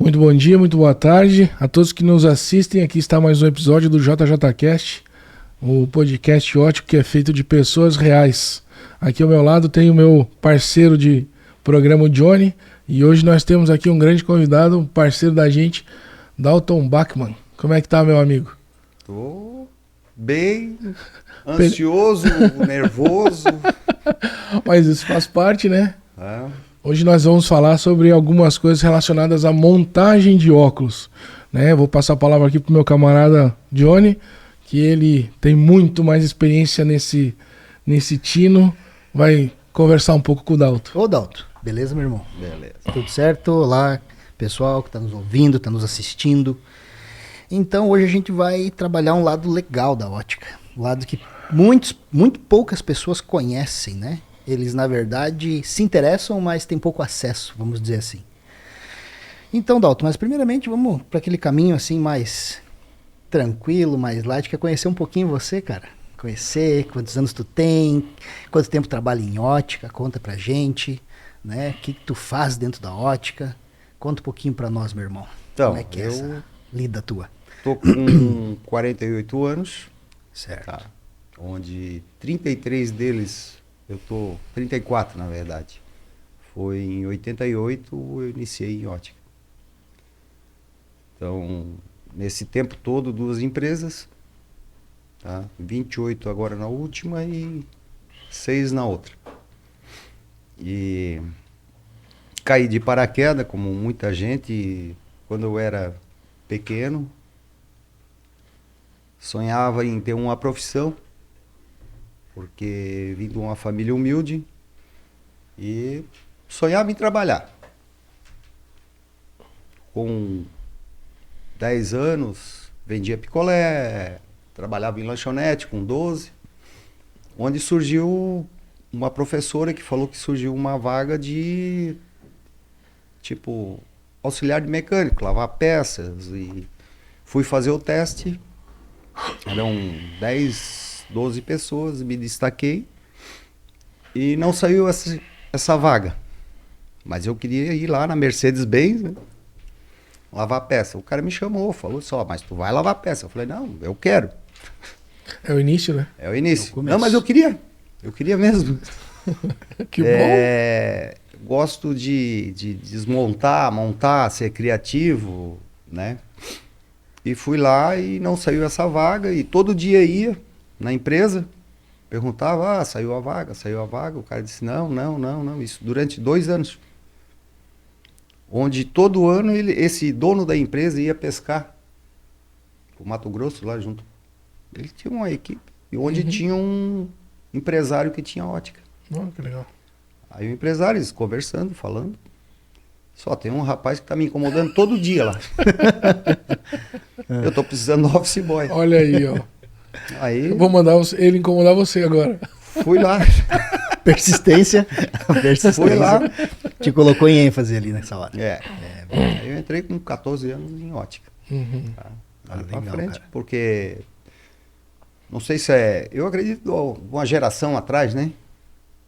Muito bom dia, muito boa tarde a todos que nos assistem. Aqui está mais um episódio do JJCast, o podcast ótico que é feito de pessoas reais. Aqui ao meu lado tem o meu parceiro de programa, o Johnny, e hoje nós temos aqui um grande convidado, um parceiro da gente, Dalton Bachmann. Como é que tá, meu amigo? Tô bem ansioso, nervoso. Mas isso faz parte, né? É. Hoje nós vamos falar sobre algumas coisas relacionadas à montagem de óculos, né? Vou passar a palavra aqui pro meu camarada Johnny, que ele tem muito mais experiência nesse tino. Vai conversar um pouco com o Dalton. Ô Dalton, beleza, meu irmão? Beleza. Tudo certo? Olá, pessoal que está nos ouvindo, está nos assistindo. Então hoje a gente vai trabalhar um lado legal da ótica, um lado que muito poucas pessoas conhecem, né? Eles, na verdade, se interessam, mas têm pouco acesso, vamos dizer assim. Então, Dalton, mas primeiramente vamos para aquele caminho assim mais tranquilo, mais light, que é conhecer um pouquinho você, cara. Conhecer, quantos anos tu tem, quanto tempo trabalha em ótica, conta pra gente, né? O que tu faz dentro da ótica. Conta um pouquinho pra nós, meu irmão. Então, como é que é essa lida tua? Tô com 48 anos, Certo. tá? Onde 33 deles, 34 na verdade. Foi em 88 eu iniciei em ótica. Então, nesse tempo todo, 2 empresas, tá? 28 agora na última e 6 na outra. E caí de paraquedas, como muita gente, quando eu era pequeno. Sonhava em ter uma profissão, porque vim de uma família humilde e sonhava em trabalhar. Com 10 anos, vendia picolé, trabalhava em lanchonete com 12, onde surgiu uma professora que falou que surgiu uma vaga de, tipo, auxiliar de mecânico, lavar peças, e fui fazer o teste. Eram 10, 12 pessoas, me destaquei e não saiu essa vaga. Mas eu queria ir lá na Mercedes-Benz, né, lavar peça. O cara me chamou, falou só, mas tu vai lavar peça. Eu falei, não, eu quero. É o início, né? É o início. É o começo. Não, mas eu queria mesmo. Que bom. Gosto de desmontar, montar, ser criativo, né? E fui lá e não saiu essa vaga, e todo dia ia na empresa, perguntava, saiu a vaga, o cara disse, não, isso durante 2 anos. Onde todo ano esse dono da empresa ia pescar pro Mato Grosso, lá junto. Ele tinha uma equipe, e onde tinha um empresário que tinha ótica. Oh, que legal. Aí o empresário, eles conversando, falando, só tem um rapaz que tá me incomodando todo dia lá. Eu tô precisando do office boy. Olha aí, ó. Aí Eu vou mandar ele incomodar você agora. fui lá, Persistência. fui lá. Te colocou em ênfase ali nessa hora. Aí eu entrei com 14 anos em ótica. Uhum. Tá? Ali pra legal, frente, cara. porque não sei se eu acredito uma geração atrás, né?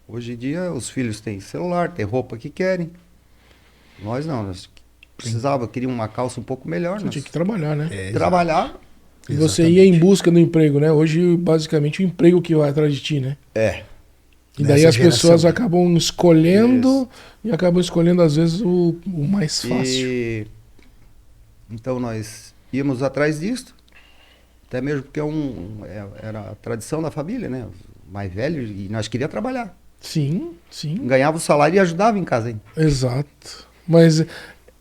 Hoje em dia os filhos têm celular, têm roupa que querem. Nós não, queria uma calça um pouco melhor, Você nós tinha que trabalhar, né? trabalhar. E você ia em busca do emprego, né? Hoje, basicamente, o emprego que vai atrás de ti, né? E daí Nessa as pessoas geração. acabam escolhendo e acabam escolhendo, às vezes, o mais fácil. Então nós íamos atrás disso, até mesmo porque era a tradição da família, né? Os mais velhos, e nós queríamos trabalhar. Sim. Ganhava o salário e ajudava em casa ainda. Exato. Mas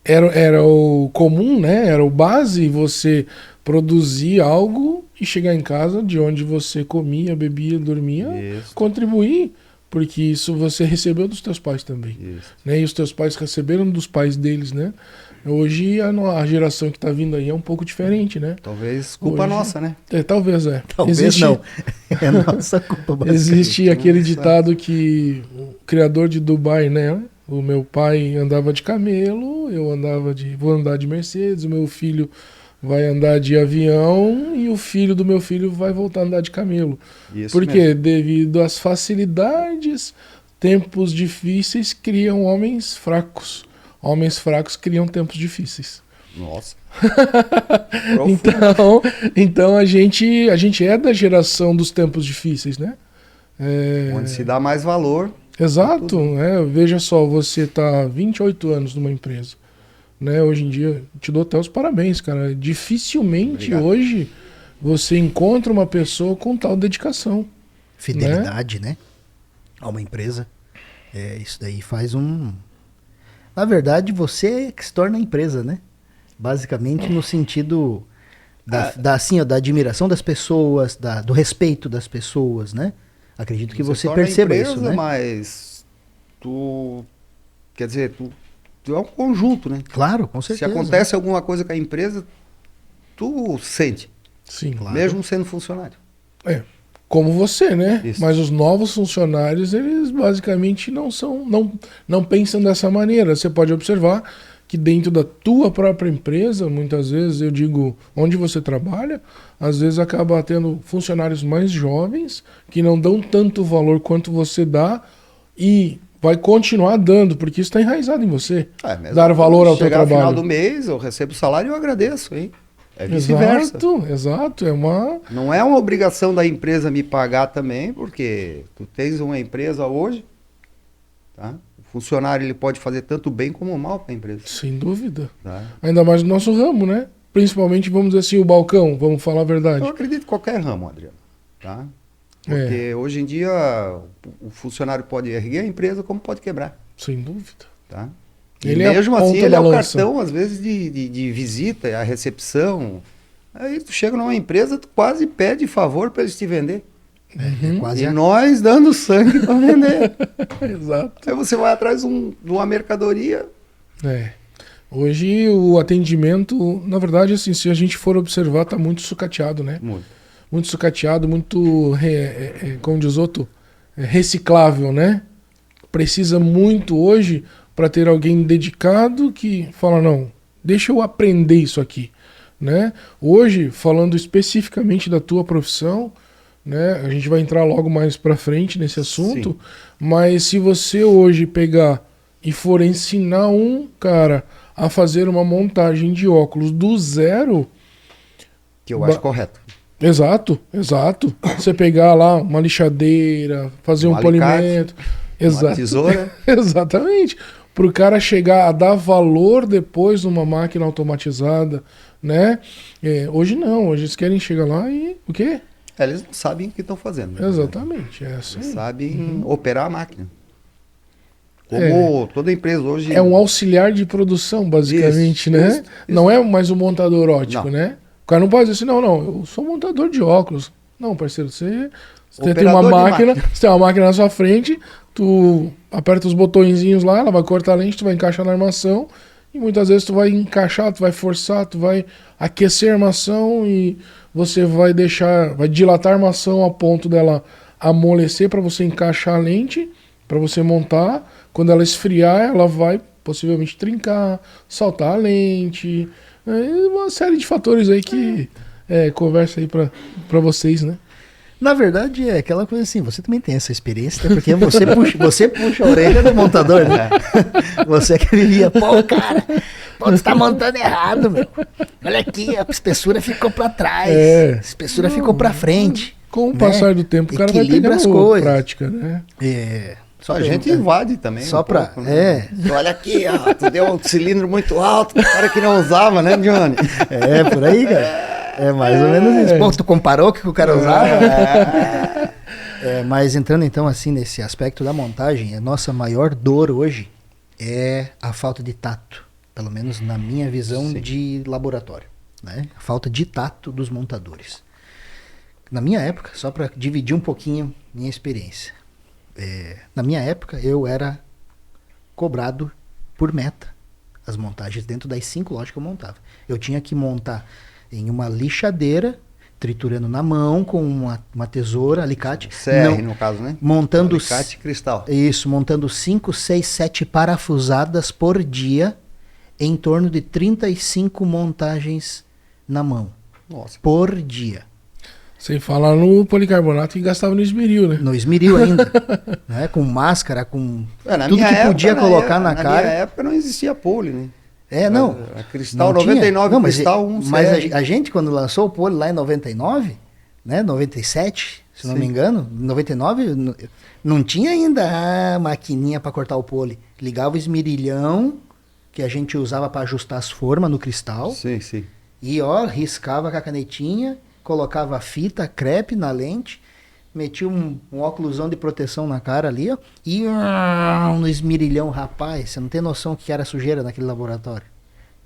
era o comum, né? Era o base você produzir algo e chegar em casa de onde você comia, bebia, dormia, Isso. contribuir, porque isso você recebeu dos teus pais também. Isso. Né? E os teus pais receberam dos pais deles, né? Hoje a geração que está vindo aí é um pouco diferente, né? Talvez culpa Hoje- nossa, né? Talvez é. Talvez não. É nossa culpa, basicamente. Existe aquele Nossa. ditado que o criador de Dubai, né? O meu pai andava de camelo, vou andar de Mercedes, o meu filho vai andar de avião e o filho do meu filho vai voltar a andar de camelo. Isso Por mesmo. quê? Devido às facilidades, tempos difíceis criam homens fracos. Homens fracos criam tempos difíceis. Nossa. Então a gente é da geração dos tempos difíceis, né? Onde se dá mais valor. Exato. Veja só, você tá 28 anos numa empresa. Né? Hoje em dia, te dou até os parabéns, cara. Dificilmente Obrigado. hoje você encontra uma pessoa com tal dedicação. Fidelidade, né? A uma empresa. Isso daí faz um... Na verdade, você é que se torna a empresa, né? Basicamente no sentido da admiração das pessoas, do respeito das pessoas, né? Acredito que você torna perceba empresa, isso, né? Mas quer dizer, tu é um conjunto, né? Claro, com certeza. Se acontece alguma coisa com a empresa, tu sente, Sim. Claro. mesmo sendo funcionário. Como você, né? Isso. Mas os novos funcionários, eles basicamente não pensam dessa maneira. Você pode observar que dentro da tua própria empresa, muitas vezes, eu digo, onde você trabalha, às vezes acaba tendo funcionários mais jovens que não dão tanto valor quanto você dá e vai continuar dando, porque isso está enraizado em você. Dar valor ao teu chegar no final trabalho. do mês, eu recebo o salário e eu agradeço, hein? É vice-versa. Exato. Não é uma obrigação da empresa me pagar também, porque tu tens uma empresa hoje, tá? O funcionário ele pode fazer tanto bem como mal para a empresa. Sem dúvida. Tá? Ainda mais no nosso ramo, né? Principalmente, vamos dizer assim, o balcão, vamos falar a verdade. Eu acredito em qualquer ramo, Adriano. Tá? Porque hoje em dia o funcionário pode erguer a empresa como pode quebrar. Sem dúvida. Tá? E Ele é mesmo a assim, ponta ele da é o lança. cartão, às vezes, de visita, a recepção. Aí tu chega numa empresa, tu quase pede favor para eles te vender. Quase E nós dando sangue para vender. Exato. Aí você vai atrás de uma mercadoria. Hoje o atendimento, na verdade, assim, se a gente for observar, tá muito sucateado, né? Muito sucateado, muito, como diz outro, reciclável, né? Precisa muito hoje para ter alguém dedicado que fala, não, deixa eu aprender isso aqui, né? Hoje, falando especificamente da tua profissão, né? A gente vai entrar logo mais para frente nesse assunto, Sim. mas se você hoje pegar e for ensinar um cara a fazer uma montagem de óculos do zero... Que eu acho correto. Exato. Você pegar lá uma lixadeira, fazer um polimento... Uma tesoura. Exatamente. Para o cara chegar a dar valor depois numa máquina automatizada, né? Hoje não, hoje eles querem chegar lá e o quê? Eles não sabem o que estão fazendo. Né? Exatamente, é assim. Eles sabem operar a máquina. Como toda empresa hoje... É um auxiliar de produção, basicamente, né? Isso. Não é mais um montador ótico, Não. né? O cara não pode dizer assim, não, eu sou montador de óculos. Não, parceiro, você tem uma Operador de máquina, você tem uma máquina na sua frente, tu aperta os botõezinhos lá, ela vai cortar a lente, tu vai encaixar na armação, e muitas vezes tu vai encaixar, tu vai forçar, tu vai aquecer a armação e você vai dilatar a armação a ponto dela amolecer para você encaixar a lente, para você montar. Quando ela esfriar, ela vai possivelmente trincar, saltar a lente, uma série de fatores aí que conversa aí para vocês, né? Na verdade, é aquela coisa assim, você também tem essa experiência, até porque você puxa a orelha do montador, né? Você que vivia, cara, tu tá montando errado, meu. Olha aqui, a espessura ficou pra trás, a espessura ficou pra frente. Com o passar do tempo, o cara vai Equilibra as pegando coisas. prática, né? Só a gente invade também. Só pra... pouco, né? Olha aqui, ó, tu deu um cilindro muito alto, o cara que não usava, né, Johnny? Por aí, cara. É mais ou menos isso. Pô, tu comparou o que o cara usava? Mas entrando então assim nesse aspecto da montagem, a nossa maior dor hoje é a falta de tato. Pelo menos na minha visão de laboratório. Né? A falta de tato dos montadores. Na minha época, só para dividir um pouquinho minha experiência. Na minha época, eu era cobrado por meta as montagens dentro das 5 lojas que eu montava. Eu tinha que montar em uma lixadeira, triturando na mão, com uma tesoura, alicate. CR, no caso, né? Montando... Alicate e cristal. Isso, montando 5, 6, 7 parafusadas por dia, em torno de 35 montagens na mão. Nossa. Por dia. Sem falar no policarbonato que gastava no esmeril, né? No esmeril ainda. Né? Com máscara, com Na tudo minha que época, podia colocar na cara. Na minha época não existia poli, né? Não. A Cristal não 99, não, mas, Cristal 1. Mas a gente, quando lançou o pole lá em 99, né? 97, se não me engano, 99, não tinha ainda a maquininha para cortar o pole. Ligava o esmerilhão, que a gente usava para ajustar as formas no cristal. Sim, sim. E riscava com a canetinha, colocava a fita crepe na lente, metia um óculosão de proteção na cara ali, ó, e no esmerilhão, rapaz, você não tem noção o que era sujeira naquele laboratório.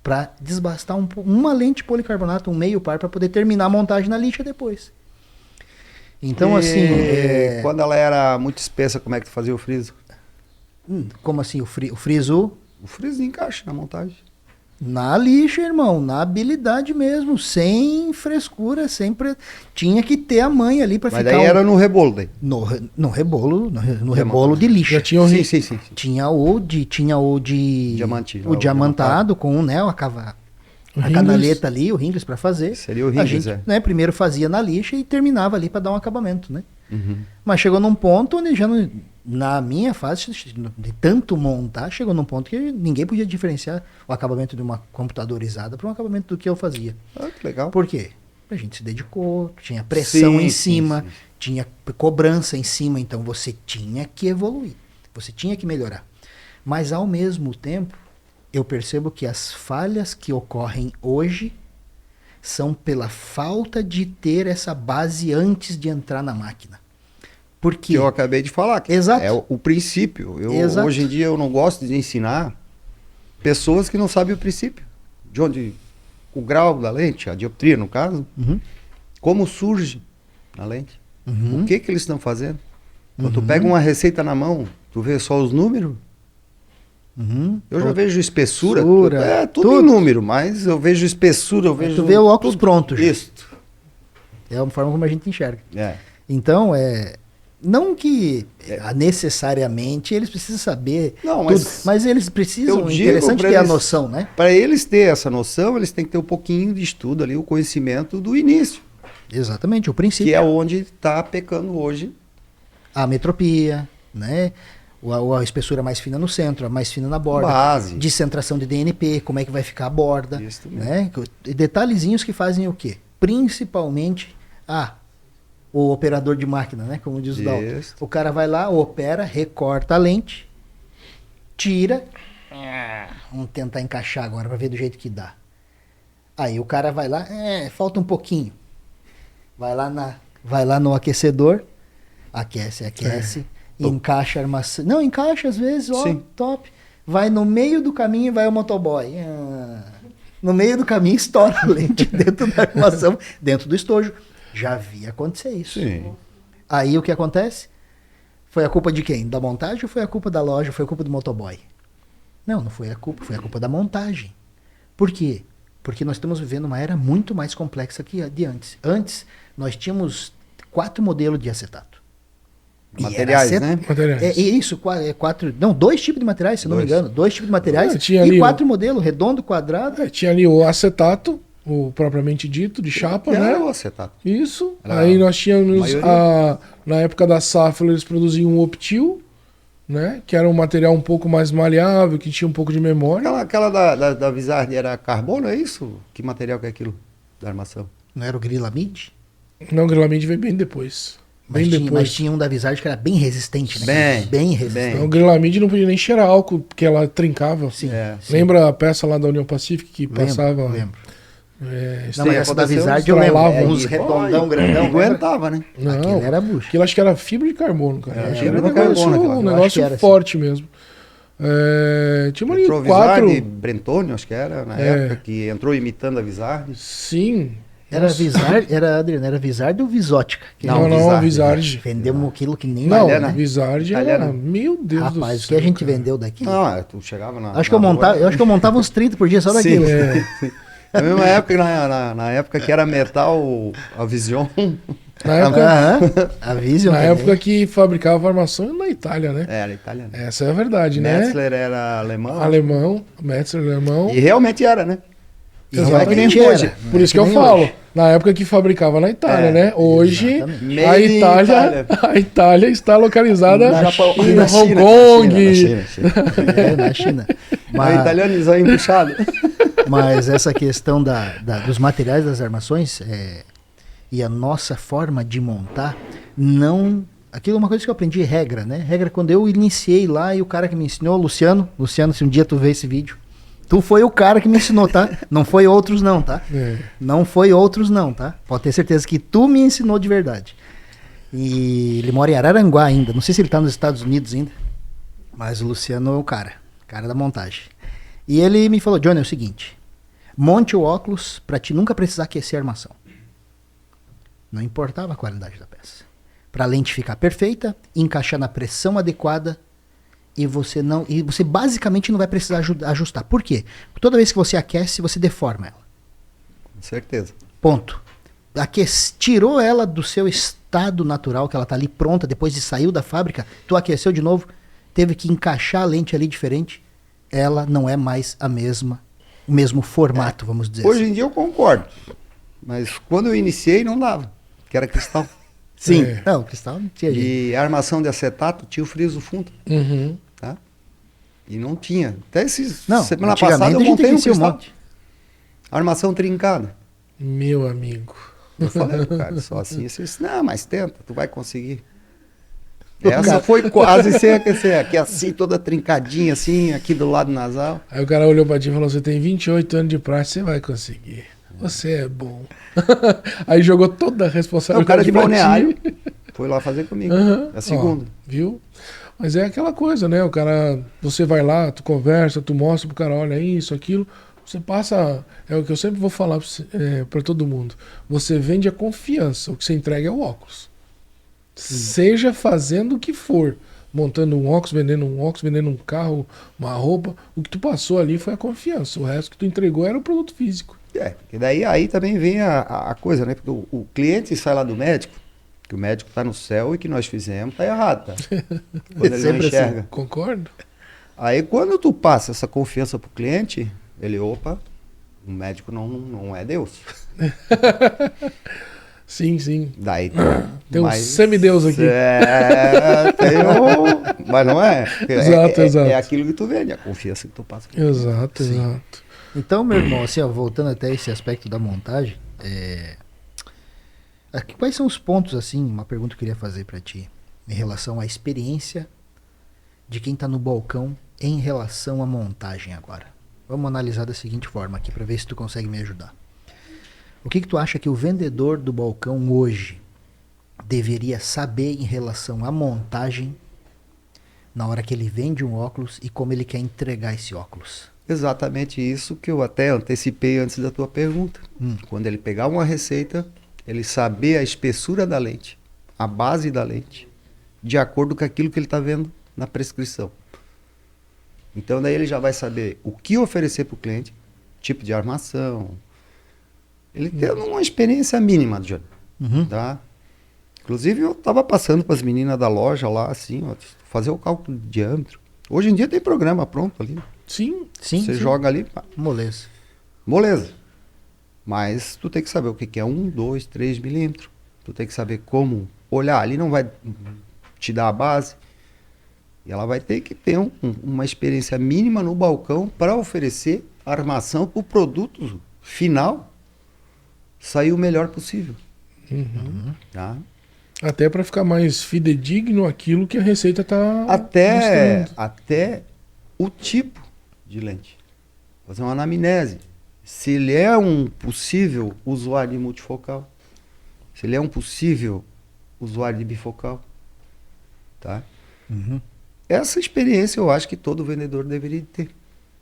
Para desbastar uma lente de policarbonato, um meio par, para poder terminar a montagem na lixa depois. Então, assim... Quando ela era muito espessa, como é que tu fazia o friso? Como assim? O friso? O friso encaixa na montagem. Na lixa, irmão, na habilidade mesmo, sem frescura, tinha que ter a mãe ali para ficar... Mas daí era no rebolo, daí? No rebolo de lixa. Já tinha sim. Tinha o de diamantino, o diamantado com, né, a canaleta ali, o ringles para fazer. Seria o ringles, a gente, né, primeiro fazia na lixa e terminava ali para dar um acabamento, né? Uhum. Mas chegou num ponto onde já não, na minha fase de tanto montar, chegou num ponto que ninguém podia diferenciar o acabamento de uma computadorizada para um acabamento do que eu fazia. Ah, que legal. Por quê? A gente se dedicou, tinha pressão em cima, tinha cobrança em cima, então você tinha que evoluir, você tinha que melhorar. Mas ao mesmo tempo, eu percebo que as falhas que ocorrem hoje são pela falta de ter essa base antes de entrar na máquina. Porque que eu acabei de falar. Que Exato. É o princípio. Exato. Hoje em dia eu não gosto de ensinar pessoas que não sabem o princípio. De onde o grau da lente, a dioptria no caso, como surge a lente. O que eles estão fazendo. Quando tu pega uma receita na mão, tu vê só os números. Eu já vejo espessura, tudo em número, mas eu vejo espessura, eu vejo... Tu vê o óculos pronto. Isso. É a forma como a gente enxerga. É. Então, não que necessariamente eles precisam saber não, tudo, mas eles precisam, interessante ter a noção, né? Para eles ter essa noção, eles têm que ter um pouquinho de estudo ali, o conhecimento do início. Exatamente, o princípio. Que é onde está pecando hoje. A ametropia, né? A espessura mais fina no centro, a mais fina na borda. Base. Descentração de DNP, como é que vai ficar a borda. Isso né? Detalhezinhos que fazem o quê? Principalmente, o operador de máquina, né? Como diz o Dalton. O cara vai lá, opera, recorta a lente, tira. Vamos tentar encaixar agora para ver do jeito que dá. Aí o cara vai lá, falta um pouquinho. Vai lá no aquecedor, aquece. Encaixa a armação. Não, encaixa às vezes, top. Vai no meio do caminho, vai o motoboy. No meio do caminho estoura a lente dentro da armação, dentro do estojo. Já vi acontecer isso. Sim. Aí o que acontece? Foi a culpa de quem? Da montagem ou foi a culpa da loja? Foi a culpa do motoboy? Não foi a culpa da montagem. Por quê? Porque nós estamos vivendo uma era muito mais complexa que a de antes. Antes, nós tínhamos 4 modelos de acetato. Materiais, né? Materiais. Isso, 2 tipos de materiais, se não me engano. 2 tipos de materiais e 4 modelos, redondo, quadrado. Tinha ali o acetato, o propriamente dito, de chapa, né? Era o acetato. Isso. Aí nós tínhamos, na época da Safra, eles produziam um Optil, né? Que era um material um pouco mais maleável, que tinha um pouco de memória. Aquela da Vizard era carbono, é isso? Que material que é aquilo da armação? Não era o Grilamide? Não, o Grilamide veio bem depois. Mas tinha um da Vizard que era bem resistente, né? Bem resistente. Então, o Grilamide não podia nem cheirar álcool, porque ela trincava. Sim. Lembra a peça lá da União Pacífica que passava? Lembro. Não, mas essa da Vizard eu lembro. Uns redondão, grandão. Não aguentava, né? Não, aquilo era bucha. Aquilo acho que era fibra de carbono, cara. Fibra de carbono. Um negócio forte mesmo. Tinha uma linha 4... Brentônio, acho que era, na época, que entrou imitando a Vizard. Sim. Era Vizard, Adriano, era Vizard ou Visótica? Não, Vizard. Vendemos aquilo que nem... Não, Vizard era... Meu Deus do céu. Rapaz, o que a gente vendeu daqui? Não, tu chegava na... Acho que eu montava uns 30 por dia só daquilo. Sim. Na mesma época, na época que era metal, a Vision... A Vision. Na época que fabricava armação na Itália, né? Era italiano. Essa é a verdade, né? Metzler era alemão. Metzler alemão. E realmente era, né? Exatamente. Hoje. Por isso que eu falo. Na época que fabricava na Itália, né? Hoje, a Itália está localizada no Japão, em Hong Kong. Na China. Mas italianizou empuxado. Mas essa questão dos materiais das armações e a nossa forma de montar, não... Aquilo é uma coisa que eu aprendi, regra, né? Regra quando eu iniciei lá e o cara que me ensinou, Luciano, se um dia tu vê esse vídeo, tu foi o cara que me ensinou, tá? Não foi outros não, tá? Não foi outros não, tá? Pode ter certeza que tu me ensinou de verdade. E ele mora em Araranguá ainda, não sei se ele tá nos Estados Unidos ainda, mas o Luciano é o cara da montagem. E ele me falou, Johnny, é o seguinte, monte o óculos pra te nunca precisar aquecer a armação. Não importava a qualidade da peça. Para a lente ficar perfeita, encaixar na pressão adequada e você basicamente não vai precisar ajustar. Por quê? Toda vez que você aquece, você deforma ela. Com certeza. Ponto. Tirou ela do seu estado natural, que ela tá ali pronta, depois de saiu da fábrica, tu aqueceu de novo, teve que encaixar a lente ali diferente, ela não é mais o mesmo formato, vamos dizer Hoje assim. em dia eu concordo, mas quando eu iniciei não dava, que era cristal. Sim, não, cristal não tinha jeito. E a armação de acetato tinha o friso fundo, tá? E não tinha. Até semana passada eu montei um cristal. Armação trincada. Meu amigo. Eu falei, cara, só assim. Você disse, não, mas tenta, tu vai conseguir. Essa foi quase sem aquecer. Aqui assim, toda trincadinha, assim, aqui do lado nasal. Aí o cara olhou pra ti e falou, você tem 28 anos de prática, você vai conseguir. Você é bom. Aí jogou toda a responsabilidade. O cara de Balneário foi lá fazer comigo. A segunda. Ó, viu? Mas é aquela coisa, né? O cara, você vai lá, tu conversa, tu mostra pro cara, olha isso, aquilo. Você passa, é o que eu sempre vou falar pra todo mundo. Você vende a confiança, o que você entrega é o óculos. Seja fazendo o que for. Montando um óculos, vendendo um carro, uma roupa. O que tu passou ali foi a confiança. O resto que tu entregou era o produto físico. E daí aí também vem a coisa, né? Porque o cliente sai lá do médico, que o médico tá no céu e que nós fizemos tá errado, tá? Quando ele não enxerga. Assim, concordo. Aí quando tu passa essa confiança pro cliente, ele, opa, o médico não é Deus. Sim. Daí tem um semideus aqui. Mas não é. Exato. É aquilo que tu vende, a confiança que tu passa. Exato. Então, meu irmão, assim, ó, voltando até esse aspecto da montagem, quais são os pontos, assim, uma pergunta que eu queria fazer pra ti, em relação à experiência de quem tá no balcão em relação à montagem agora? Vamos analisar da seguinte forma aqui, pra ver se tu consegue me ajudar. O que tu acha que o vendedor do balcão hoje deveria saber em relação à montagem na hora que ele vende um óculos e como ele quer entregar esse óculos? Exatamente isso que eu até antecipei antes da tua pergunta. Quando ele pegar uma receita, ele saber a espessura da lente, a base da lente, de acordo com aquilo que ele está vendo na prescrição. Então daí ele já vai saber o que oferecer para o cliente, tipo de armação. Ele tendo uma experiência mínima, Johnny, tá? Inclusive eu estava passando para as meninas da loja lá, assim, ó, fazer o cálculo de diâmetro. Hoje em dia tem programa pronto ali. Sim. Você joga ali. Moleza. Mas tu tem que saber o que é 1, 2, 3 milímetros. Tu tem que saber como olhar. Ali não vai te dar a base. E ela vai ter que ter uma experiência mínima no balcão para oferecer armação para o produto final sair o melhor possível. Tá? Até para ficar mais fidedigno aquilo que a receita está até o tipo de lente. Fazer uma anamnese. Se ele é um possível usuário de multifocal. Se ele é um possível usuário de bifocal. Tá? Essa experiência eu acho que todo vendedor deveria ter.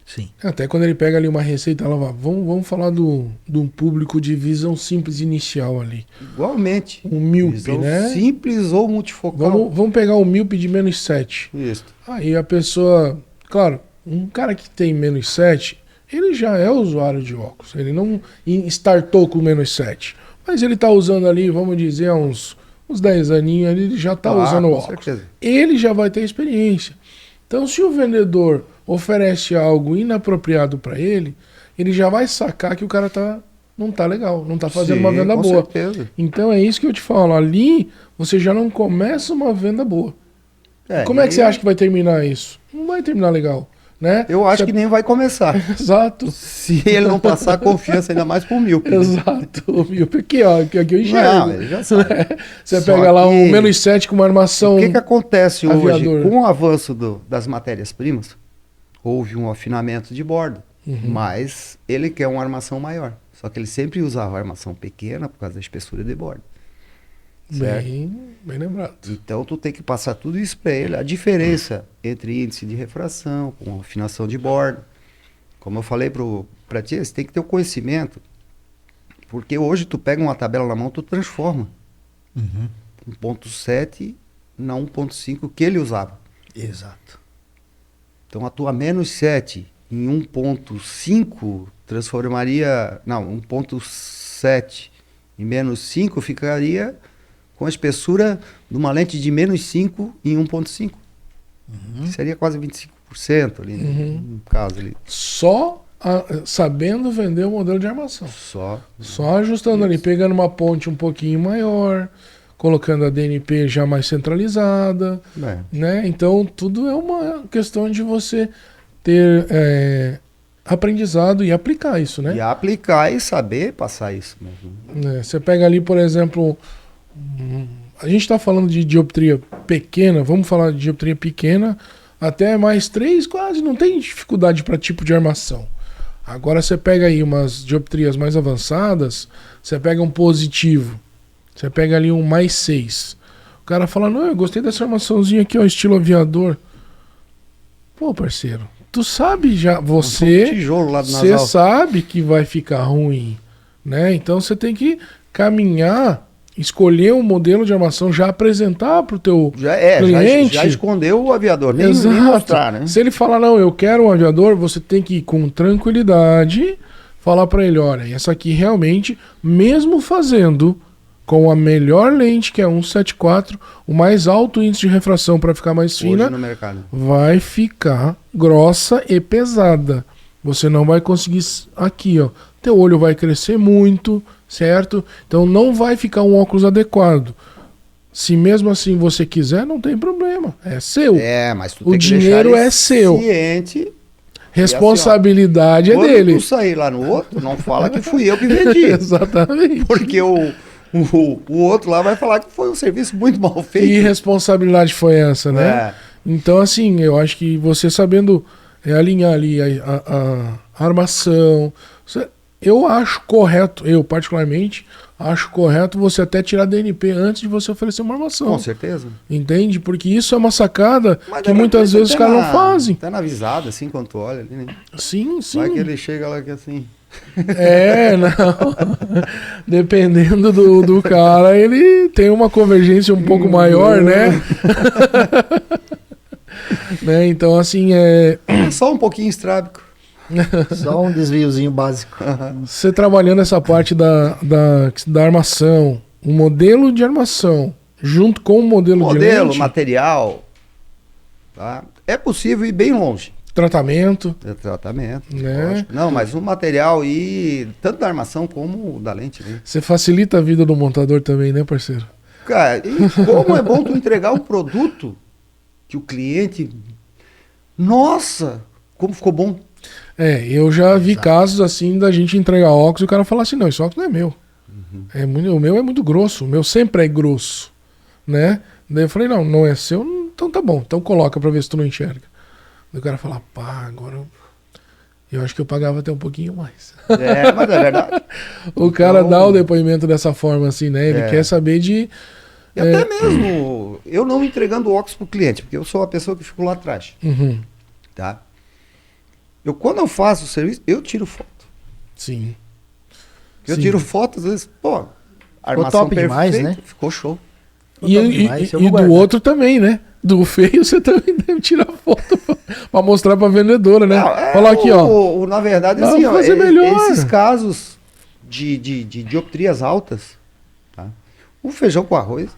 Sim. Até quando ele pega ali uma receita, vamos falar de um público de visão simples inicial ali. Igualmente. Um míope, visão né? Simples ou multifocal. Vamos pegar o míope de menos 7. Isso. Aí a pessoa... Claro, um cara que tem menos 7, ele já é usuário de óculos. Ele não startou com menos 7. Mas ele está usando ali, vamos dizer, uns 10 aninhos, ele já está usando óculos. Certeza. Ele já vai ter experiência. Então, se o vendedor oferece algo inapropriado para ele, ele já vai sacar que o cara não tá legal, não tá fazendo uma venda boa. Certeza. Então é isso que eu te falo. Ali você já não começa uma venda boa. Como é que você acha que vai terminar isso? Não vai terminar legal. né? Eu acho que nem vai começar. Exato. Se ele não passar a confiança, ainda mais pro míope. Exato. O míope aqui, ó. Aqui eu enxergo. Não, ele já sabe. Você Só pega lá que- um -7 com uma armação. O que acontece aviador. hoje? Com o avanço das matérias-primas, houve um afinamento de borda. Mas ele quer uma armação maior. Só que ele sempre usava armação pequena por causa da espessura de borda. Certo? Bem lembrado. Então tu tem que passar tudo isso para ele. A diferença entre índice de refração com afinação de borda. Como eu falei para ti, você tem que ter o conhecimento. Porque hoje tu pega uma tabela na mão, tu transforma. 1.7 na 1.5 que ele usava. Exato. Então a tua -7 em 1.5 transformaria... Não, 1.7 em -5 ficaria com a espessura de uma lente de -5 em 1.5. Que seria quase 25% ali, no caso ali. Só sabendo vender o modelo de armação. Só Ajustando ali, pegando uma ponte um pouquinho maior, colocando a DNP já mais centralizada, É. né? Então tudo é uma questão de você ter aprendizado e aplicar isso, né? E aplicar e saber passar isso mesmo. Você pega ali, por exemplo, a gente está falando de dioptria pequena, vamos falar de dioptria pequena, até mais 3 quase, não tem dificuldade para tipo de armação. Agora você pega aí umas dioptrias mais avançadas, você pega um positivo, você pega ali um +6. O cara fala, não, eu gostei dessa armaçãozinha aqui, ó, estilo aviador. Pô, parceiro, tu sabe já, Um você tijolo lá do você nasal. sabe que vai ficar ruim, né? Então você tem que caminhar, escolher um modelo de armação, já apresentar para o teu cliente. Já escondeu o aviador, nem mostrar, né? Se ele falar, não, eu quero um aviador, você tem que ir com tranquilidade, falar para ele, olha, essa aqui realmente, mesmo fazendo com a melhor lente, que é 1.74, o mais alto índice de refração para ficar mais fina, Hoje no mercado. vai ficar grossa e pesada. Você não vai conseguir aqui, ó. Teu olho vai crescer muito, certo? Então não vai ficar um óculos adequado. Se mesmo assim você quiser, não tem problema. É seu. Mas tu O tem que dinheiro deixar ele é seu. ciente. Responsabilidade é Quando dele. tu sair lá no outro, não fala que fui eu que vendi. Exatamente. Porque o outro lá vai falar que foi um serviço muito mal Que feito. responsabilidade foi essa, né? É. Então, assim, eu acho que você sabendo alinhar ali a armação, eu acho correto, eu particularmente acho correto você até tirar DNP antes de você oferecer uma armação. Com certeza. Entende? Porque isso é uma sacada Mas que de muitas repente vezes os até caras não fazem. Tá na visada, assim, quando tu olha ali, né? Sim, sim. Vai que ele chega lá que assim... Não. Dependendo do cara, ele tem uma convergência um pouco maior, né? Né? Então, assim, Só um pouquinho estrábico. Só um desviozinho básico. você trabalhando essa parte da armação, o modelo de armação, junto com o modelo de Modelo, lente, material, tá? É possível ir bem longe. tratamento, É tratamento, Né? lógico. Não, mas o material e tanto da armação como da lente, né? você facilita a vida do montador também, né, parceiro? Cara, e como é bom tu entregar um produto que o cliente... Nossa, como ficou bom. Eu já vi casos assim da gente entregar óculos e o cara falar assim, não, esse óculos não é meu. O meu é muito grosso, o meu sempre é grosso, né? Daí eu falei, não é seu, então tá bom, então coloca pra ver se tu não enxerga. Daí o cara fala, pá, agora eu acho que eu pagava até um pouquinho mais. Mas é verdade. O cara dá o depoimento dessa forma assim, né? Ele quer saber de... E até mesmo eu não entregando óculos pro cliente, porque eu sou a pessoa que fico lá atrás, Uhum, tá? Quando eu faço o serviço, eu tiro foto. sim. Eu Sim. tiro foto, às vezes, pô, a armação top demais, né? ficou show. Demais, eu E vou do guardar. outro também, né? Do feio você também deve tirar foto pra mostrar pra vendedora, né? Falar aqui, ó. Na verdade, Dá assim, pra ó, fazer melhor. esses casos de dioptrias altas, tá? O feijão com arroz,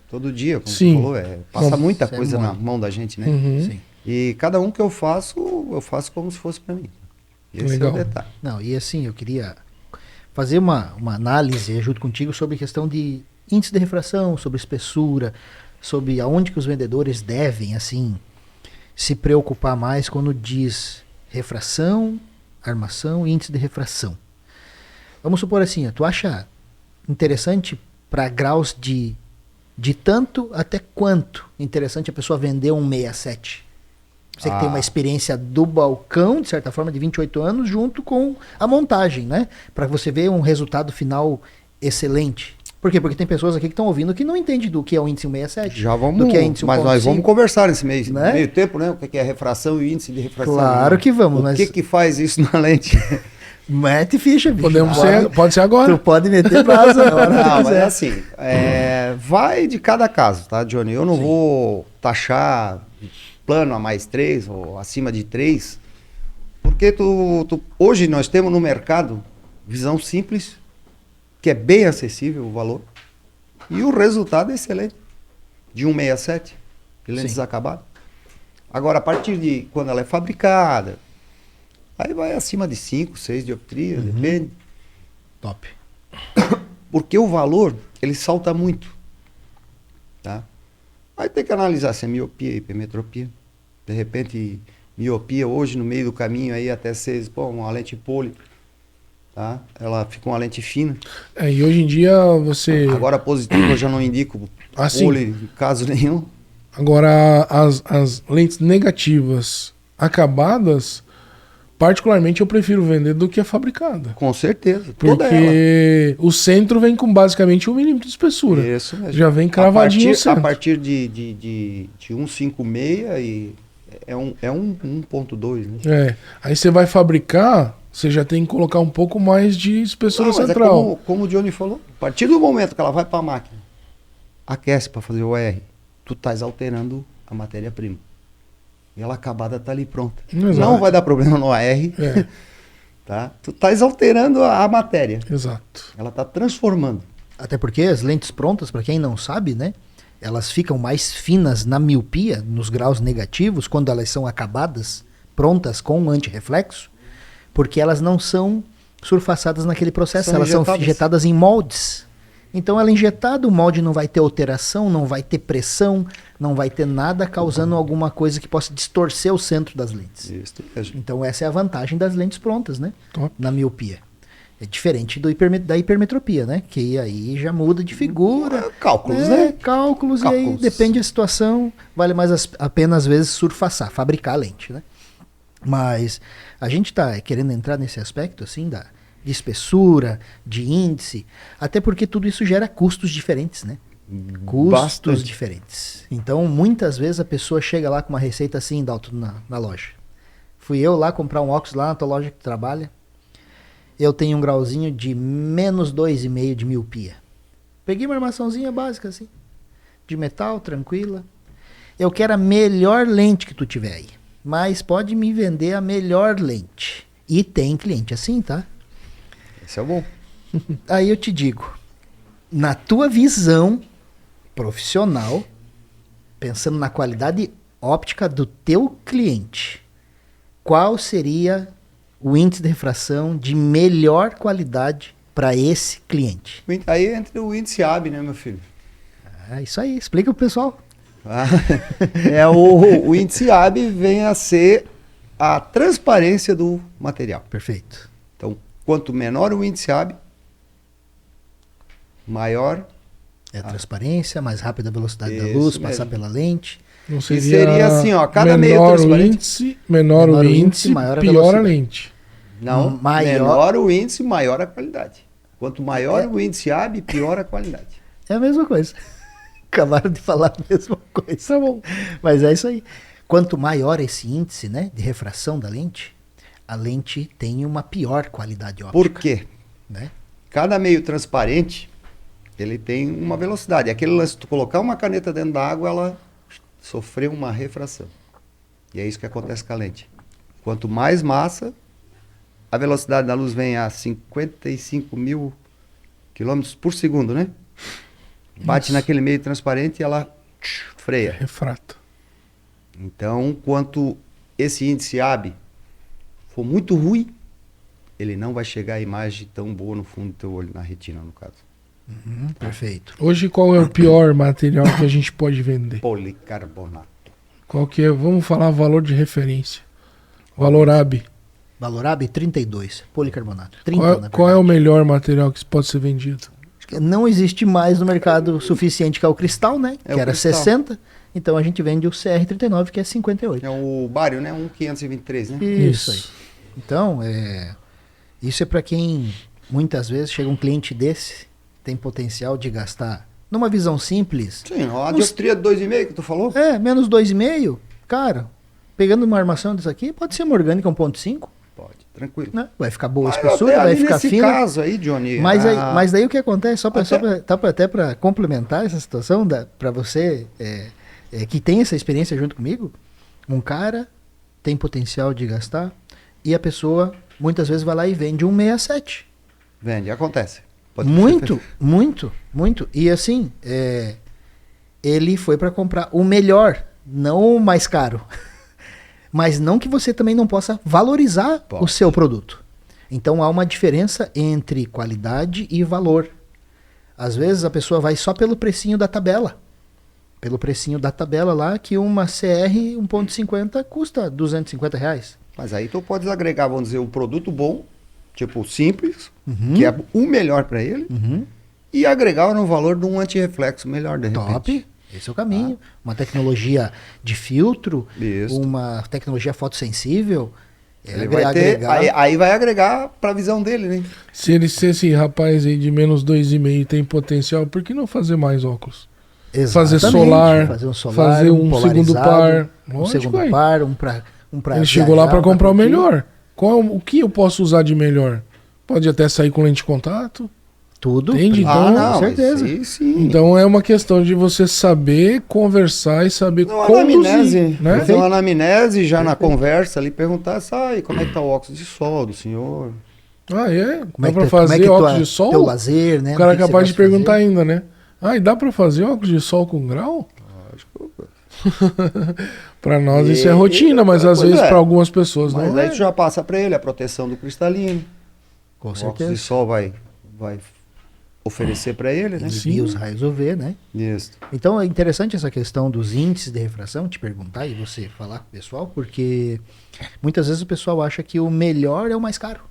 todo dia, como Sim. você falou, passa Nossa, muita é coisa na mole. mão da gente, né? Uhum. Sim. E cada um que eu faço como se fosse pra mim. Esse Legal. é o detalhe. Não, e assim, eu queria fazer uma análise junto contigo sobre questão de índice de refração, sobre espessura, sobre aonde que os vendedores devem, assim, se preocupar mais quando diz refração, armação e índice de refração. Vamos supor assim, tu acha interessante para graus de tanto até quanto interessante a pessoa vender um 67? Você que tem uma experiência do balcão, de certa forma, de 28 anos, junto com a montagem, né? Para você ver um resultado final excelente. Por quê? Porque tem pessoas aqui que estão ouvindo que não entendem do que é o índice 167. Já vamos, do que é índice mas nós vamos conversar nesse meio tempo, né? O que é refração e índice de refração. Claro que vamos. O que faz isso na lente? Mete ficha, bicho. Pode ser agora. Tu pode meter prazo agora. Não, mas é assim, vai de cada caso, tá, Johnny? Eu não vou taxar plano a mais 3 ou acima de 3, porque hoje nós temos no mercado visão simples, que é bem acessível o valor, e o resultado é excelente, de 167, de lente desacabada. Agora, a partir de quando ela é fabricada, aí vai acima de 5, 6 dioptrias, depende. Top. Porque o valor, ele salta muito, tá? Aí tem que analisar se é miopia, hipermetropia. De repente, miopia hoje no meio do caminho aí até ser uma lente poli, tá? Ela fica uma lente fina. E hoje em dia você... Agora positivo eu já não indico poli em caso nenhum. Agora as lentes negativas acabadas, particularmente eu prefiro vender do que a fabricada. Com certeza. Porque o centro vem com basicamente 1 milímetro de espessura. Isso mesmo. Já vem cravadinho o centro. A partir de 1,56 e é 1,2, né? Aí você vai fabricar, você já tem que colocar um pouco mais de espessura central. Como o Johnny falou, a partir do momento que ela vai para a máquina, aquece para fazer o R, tu estás alterando a matéria-prima. E ela acabada tá ali pronta. Exato. Não vai dar problema no AR. Tá? Tu estás alterando a matéria. Exato. Ela está transformando. Até porque as lentes prontas, para quem não sabe, né? Elas ficam mais finas na miopia, nos graus negativos, quando elas são acabadas, prontas com antirreflexo, porque elas não são surfaçadas naquele processo, elas são injetadas em moldes. Então ela injetada, o molde não vai ter alteração, não vai ter pressão, não vai ter nada causando alguma coisa que possa distorcer o centro das lentes. Isso mesmo. Então essa é a vantagem das lentes prontas, né? Top. Na miopia. É diferente da hipermetropia, né? Que aí já muda de figura. Cálculos, né? Cálculos, e aí depende da situação, vale mais a pena às vezes surfaçar, fabricar a lente, né? Mas a gente tá querendo entrar nesse aspecto, assim, de espessura, de índice, até porque tudo isso gera custos diferentes, né? Custos diferentes. Então, muitas vezes a pessoa chega lá com uma receita assim, Dalton, na loja. Fui eu lá comprar um óculos lá na tua loja que tu trabalha. Eu tenho um grauzinho de menos 2,5 de miopia. Peguei uma armaçãozinha básica assim, de metal, tranquila. Eu quero a melhor lente que tu tiver aí, mas pode me vender a melhor lente. E tem cliente assim, tá? Esse é bom. Aí eu te digo, na tua visão profissional, pensando na qualidade óptica do teu cliente, qual seria o índice de refração de melhor qualidade para esse cliente? Aí entra o índice AB, né, meu filho? Isso aí, explica pro pessoal. O índice AB vem a ser a transparência do material. Perfeito. Então, quanto menor o índice AB, maior é a transparência, mais rápida a velocidade da luz, passar pela lente. Não seria assim, ó, cada meio transparente. Menor o índice, maior a pior a lente. Não, menor o índice, maior a qualidade. Quanto maior o índice AB, pior a qualidade. É a mesma coisa. Acabaram de falar a mesma coisa. Tá bom. Mas é isso aí. Quanto maior esse índice, né, de refração da lente, a lente tem uma pior qualidade óptica. Por quê? Né? Cada meio transparente, ele tem uma velocidade. Aquele lance, tu colocar uma caneta dentro da água, ela sofreu uma refração. E é isso que acontece com a lente. Quanto mais massa, a velocidade da luz vem a 55 mil quilômetros por segundo, né? Bate naquele meio transparente e ela freia. Refrata. Então, quanto esse índice AB for muito ruim, ele não vai chegar a imagem tão boa no fundo do teu olho, na retina, no caso. Perfeito. Hoje, qual é o pior material que a gente pode vender? Policarbonato. Qual que é? Vamos falar valor de referência. Valor AB. Valorab 32, policarbonato. 30, Qual é o melhor material que pode ser vendido? Não existe mais no mercado suficiente, que é o cristal, né? É que o era cristal. 60. Então a gente vende o CR39, que é 58. É o bário, né? 523, né? Isso aí. Isso. Então, isso é para quem muitas vezes chega um cliente desse, tem potencial de gastar, numa visão simples, Sim, a dioptria de 2,5 que tu falou? menos 2,5, cara, pegando uma armação dessa aqui, pode ser uma orgânica 1.5, Pode, tranquilo. né? Vai ficar boa a Ah, espessura, até vai ali ficar nesse fina. caso aí, Johnny. Mas daí o que acontece, Até- até para complementar essa situação, para você que tem essa experiência junto comigo, um cara tem potencial de gastar e a pessoa muitas vezes vai lá e vende um 67. Vende, acontece. Pode Muito, muito, muito. E assim, ele foi para comprar o melhor, não o mais caro. Mas não que você também não possa valorizar Pode. o seu produto. Então há uma diferença entre qualidade e valor. Às vezes a pessoa vai só pelo precinho da tabela. Pelo precinho da tabela lá, que uma CR 1.50 custa R$250. Mas aí tu pode agregar, vamos dizer, um produto bom, tipo simples, Uhum. que é o melhor para ele, Uhum. e agregar no valor de um antirreflexo melhor, de repente. Top. Esse é o caminho. Uma tecnologia de filtro, Isso. uma tecnologia fotossensível. Ele vai ter, aí vai agregar para a visão dele, né? Se esse rapaz aí de menos 2,5 tem potencial, por que não fazer mais óculos? Fazer Exatamente. solar, fazer um solar, fazer um segundo polarizado, par. um Lógico, segundo aí. par, um pra Ele chegou lá viajar, para um pra comprar o curtir. melhor. O que eu posso usar de melhor? Pode até sair com lente de contato. Tudo. Entende? Então, com certeza. Aí sim. Então é uma questão de você saber conversar e saber Uma conduzir, anamnese, né? fazer uma anamnese já na conversa ali, perguntar, sai, como é que tá o óculos de sol do senhor? Ah, é? Como é Dá que pra fazer que óculos tua- de sol? Teu lazer, né? O cara é O que que você capaz de gosta perguntar fazer? ainda, né? Ah, e dá pra fazer óculos de sol com grau? Pra nós isso é rotina, mas às pois vezes é. pra algumas pessoas Mas não aí é. tu já passa para ele a proteção do cristalino. Com O óculos de certeza. sol vai oferecer para ele, né? Sim. E os raios UV, né? Isso. Então é interessante essa questão dos índices de refração, te perguntar e você falar com o pessoal, porque muitas vezes o pessoal acha que o melhor é o mais caro.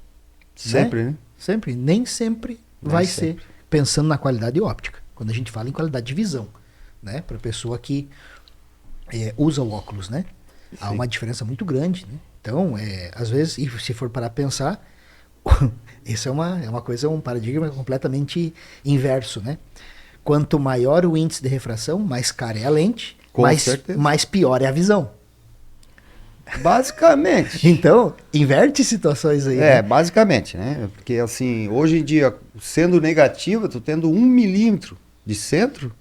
Sempre, né? Sempre. Nem sempre Nem vai sempre. ser pensando na qualidade óptica. Quando a gente fala em qualidade de visão, né? Para pessoa que usa o óculos, né? Há Sim. uma diferença muito grande, né? Então, às vezes, e se for para pensar, isso é uma coisa, um paradigma completamente inverso, né? Quanto maior o índice de refração, mais cara é a lente, Com certeza. mais pior é a visão. Basicamente. Então, inverte situações aí. né? Basicamente, né? Porque assim, hoje em dia, sendo negativa, tu tendo 1 milímetro de centro,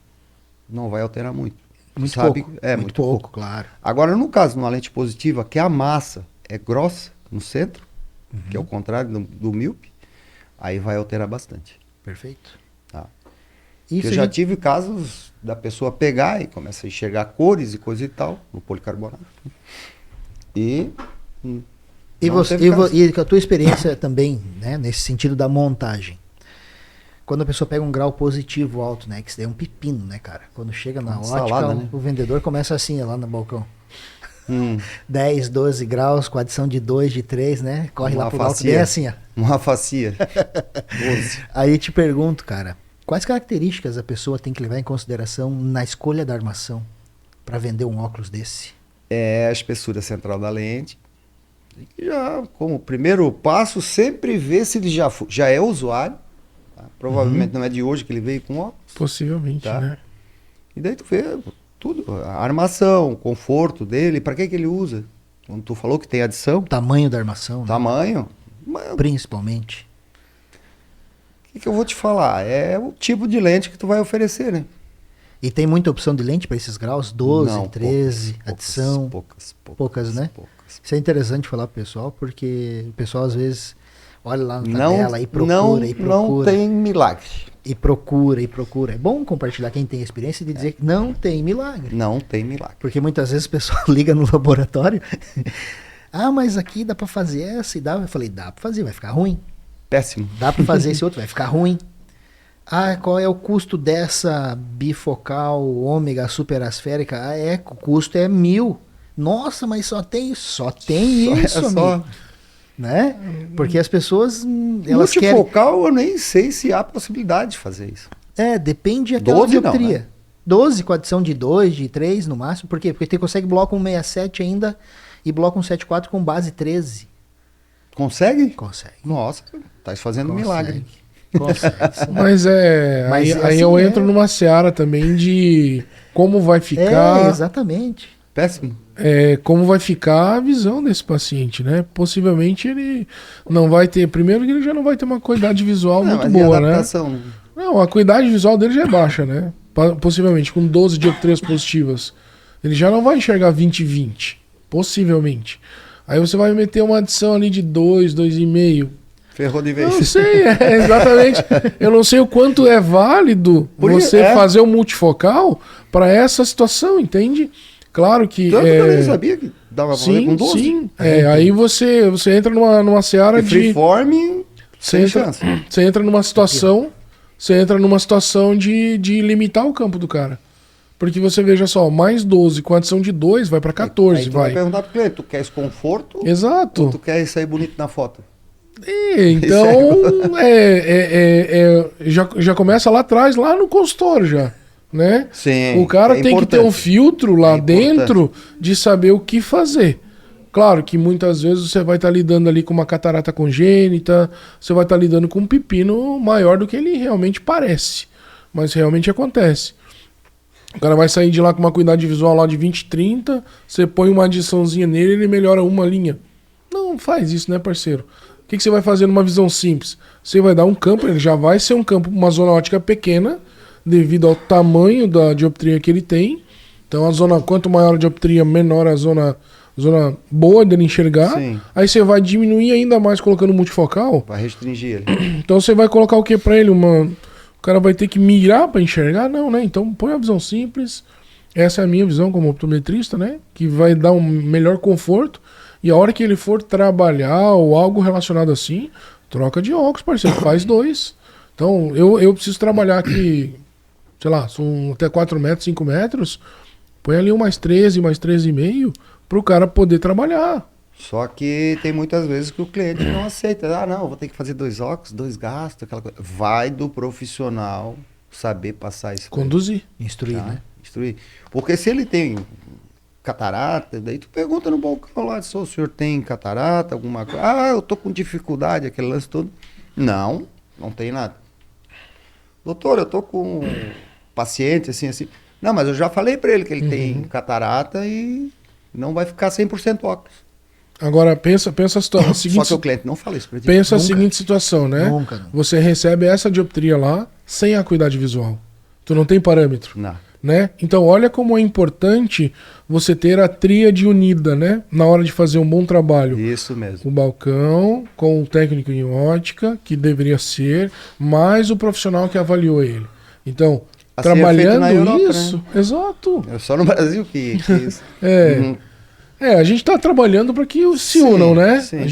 não vai alterar muito. Muito Sabe? pouco. É, muito pouco, claro. Agora, no caso, numa lente positiva, que a massa é grossa no centro, Uhum. que é o contrário do míope, aí vai alterar bastante. Perfeito. Tá? Isso Eu já tive casos da pessoa pegar e começa a enxergar cores e coisa e tal, no policarbonato. E E, não você, teve caso. e com a tua experiência também, né, nesse sentido da montagem. Quando a pessoa pega um grau positivo alto, né, que isso daí é um pepino, né, cara? Quando chega na Uma ótica, salada, né? o vendedor começa assim, lá no balcão. Hum, 10, 12 graus, com adição de 2, de 3, né? Corre Uma lá pro alto, facia. bem assim, ó. uma facia. 12. Aí te pergunto, cara, quais características a pessoa tem que levar em consideração na escolha da armação para vender um óculos desse? É a espessura central da lente. E já, como primeiro passo, sempre ver se ele já é usuário. Tá? Provavelmente não é de hoje que ele veio com óculos. Possivelmente, Tá. né? E daí tu vê tudo, a armação, o conforto dele, para que ele usa. Quando tu falou que tem adição, O tamanho da armação, né? tamanho, mas o Principalmente. que eu vou te falar? É o tipo de lente que tu vai oferecer, né? E tem muita opção de lente para esses graus? 12, Não, 13, poucas, adição. poucas, né? poucas. Isso é interessante falar pro pessoal, porque o pessoal às vezes olha lá na Não, tabela e procura, não, e não procura, tem milagre. e procura, e procura. É bom compartilhar quem tem experiência de dizer que não tem milagre. Não tem milagre. Porque muitas vezes o pessoal liga no laboratório. Ah, mas aqui dá pra fazer essa e dá. Eu falei, dá pra fazer, vai ficar ruim. Péssimo. Dá pra fazer esse outro, vai ficar ruim. Ah, qual é o custo dessa bifocal ômega superasférica? Ah, o custo é 1.000. Nossa, mas só tem isso, amigo. Né? Porque as pessoas, elas querem... Multifocal, eu nem sei se há possibilidade de fazer isso. Depende até da 12 não, dioptria. né? 12 com adição de 2, de 3 no máximo. Por quê? Porque você consegue bloco 167 ainda e bloco 174 com base 13. Consegue? Consegue. Nossa, tá fazendo um milagre. Consegue. Mas Mas aí assim, eu entro numa seara também de como vai ficar, exatamente. Péssimo. como vai ficar a visão desse paciente, né? Possivelmente ele não vai ter, primeiro que ele já não vai ter uma qualidade visual muito mas boa, e a né? adaptação? Não, a qualidade visual dele já é baixa, né? Possivelmente com 12 dioptrias positivas. Ele já não vai enxergar 20/20, possivelmente. Aí você vai meter uma adição ali de 2, 2,5. Ferrou de Eu vez. não sei, exatamente. Eu não sei o quanto é válido você fazer o multifocal para essa situação, entende? Claro que. Tanto que eu nem sabia que dava pra fazer com 12. Sim. Aí você entra numa seara de. Freeform, sem chance. Você entra numa situação. Você entra numa situação de limitar o campo do cara. Porque você veja só, mais 12 com adição de 2 vai para 14, aí tu vai. perguntar pro cliente, tu quer esse conforto? Exato. Ou tu quer sair bonito na foto? Então, já começa lá atrás, lá no consultório já, né? Sim. O cara tem que ter um filtro lá dentro de saber o que fazer. Claro que muitas vezes você vai estar lidando ali com uma catarata congênita, você vai estar lidando com um pepino maior do que ele realmente parece. Mas realmente acontece. O cara vai sair de lá com uma acuidade visual lá de 20, 30, você põe uma adiçãozinha nele e ele melhora uma linha. Não faz isso, né, parceiro? O que você vai fazer numa visão simples? Você vai dar um campo, ele já vai ser um campo, uma zona óptica pequena, devido ao tamanho da dioptria que ele tem. Então, quanto maior a dioptria, menor a zona boa dele enxergar. Sim. Aí você vai diminuir ainda mais colocando multifocal. Vai restringir ele. Então você vai colocar o que pra ele? O cara vai ter que mirar pra enxergar? Não, né? Então põe a visão simples. Essa é a minha visão como optometrista, né? Que vai dar um melhor conforto. E a hora que ele for trabalhar ou algo relacionado assim, troca de óculos, parceiro. Faz 2. Então eu preciso trabalhar aqui, sei lá, são até 4 metros, 5 metros. Põe ali um mais 13, mais 13,5 para o cara poder trabalhar. Só que tem muitas vezes que o cliente não aceita. Ah, não, vou ter que fazer 2 óculos, 2 gastos, aquela coisa. Vai do profissional saber passar isso. Conduzir. Instruir, né? Instruir. Porque se ele tem catarata, daí tu pergunta no balcão lá, se o senhor tem catarata, alguma coisa. Ah, eu tô com dificuldade, aquele lance todo. Não tem nada. Doutor, eu tô com paciente, assim. Não, mas eu já falei para ele que ele tem catarata e não vai ficar 100% óculos. Agora, pensa a situação. Só que o cliente não fala isso pra ti. Pensa a seguinte situação, né? Nunca, não. Você recebe essa dioptria lá sem acuidade visual. Tu não tem parâmetro. Não. Né? Então, olha como é importante você ter a tríade unida, né? Na hora de fazer um bom trabalho. Isso mesmo. O balcão, com o técnico em ótica, que deveria ser, mais o profissional que avaliou ele. Então, assim trabalhando na Europa, isso. Né? Exato. É só no Brasil que isso. A gente está trabalhando para que se unam, né? Sim.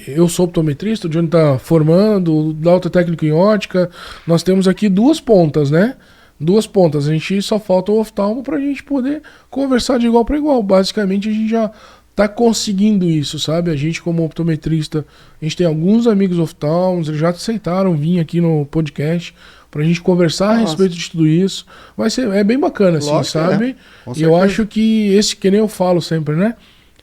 Eu sou optometrista, o Johnny está formando, o Dalton é técnico em ótica. Nós temos aqui 2 pontas, né? 2 pontas. A gente só falta o oftalmo para a gente poder conversar de igual para igual. Basicamente, a gente já está conseguindo isso, sabe? A gente, como optometrista, a gente tem alguns amigos oftalmos, eles já aceitaram vir aqui no podcast pra gente conversar a respeito de tudo isso. É bem bacana, assim, Lógico, sabe? Com E eu certeza. acho que esse, que nem eu falo sempre, né?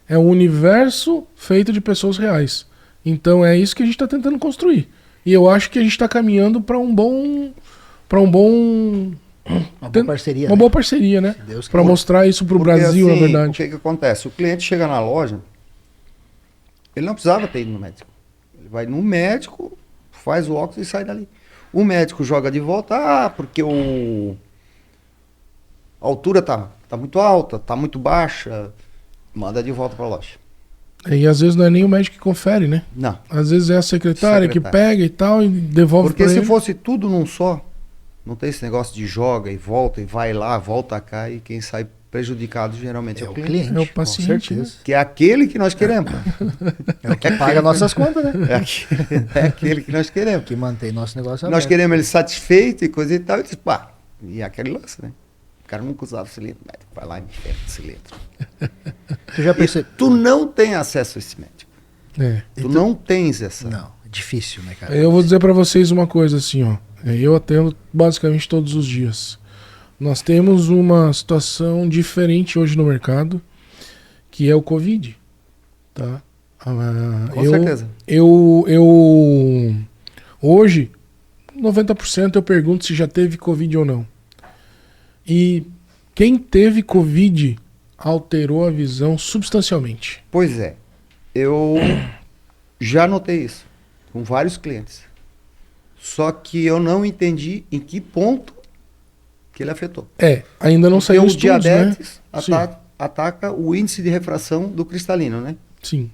É um universo feito de pessoas reais. Então é isso que a gente tá tentando construir. E eu acho que a gente tá caminhando para um bom... Uma boa parceria. Uma boa parceria, né? Para mostrar isso pro Brasil, assim, na verdade. O que acontece? O cliente chega na loja, ele não precisava ter ido no médico. Ele vai no médico, faz o óculos e sai dali. O médico joga de volta, porque a altura tá muito alta, tá muito baixa, manda de volta para a loja. E às vezes não é nem o médico que confere, né? Não. Às vezes é a secretária que pega e tal e devolve Porque pra se ele. fosse tudo num só, não tem esse negócio de joga e volta e vai lá, volta cá, e quem sai prejudicado geralmente é o cliente. É o paciente, né? Que é aquele que nós queremos. É o que paga nossas contas, né? É aquele que nós queremos. Que mantém nosso negócio Nós aberto. queremos ele satisfeito e coisa e tal. E diz, pá, e aquele lance, né? O cara nunca usava cilindro médico. Vai lá e me ferra o cilindro. Tu já percebeu? Tu não tem acesso a esse médico. É. Tu não tens essa. Não, é difícil, né, cara? Eu vou dizer pra vocês uma coisa assim, ó. Eu atendo basicamente todos os dias. Nós temos uma situação diferente hoje no mercado, que é o Covid, tá? Com certeza. Hoje, 90% eu pergunto se já teve Covid ou não. E quem teve Covid alterou a visão substancialmente. Pois é. Eu já notei isso com vários clientes. Só que eu não entendi em que ponto que ele afetou. Ainda não Porque saiu o estudos, diabetes né? ataca o índice de refração do cristalino, né? Sim.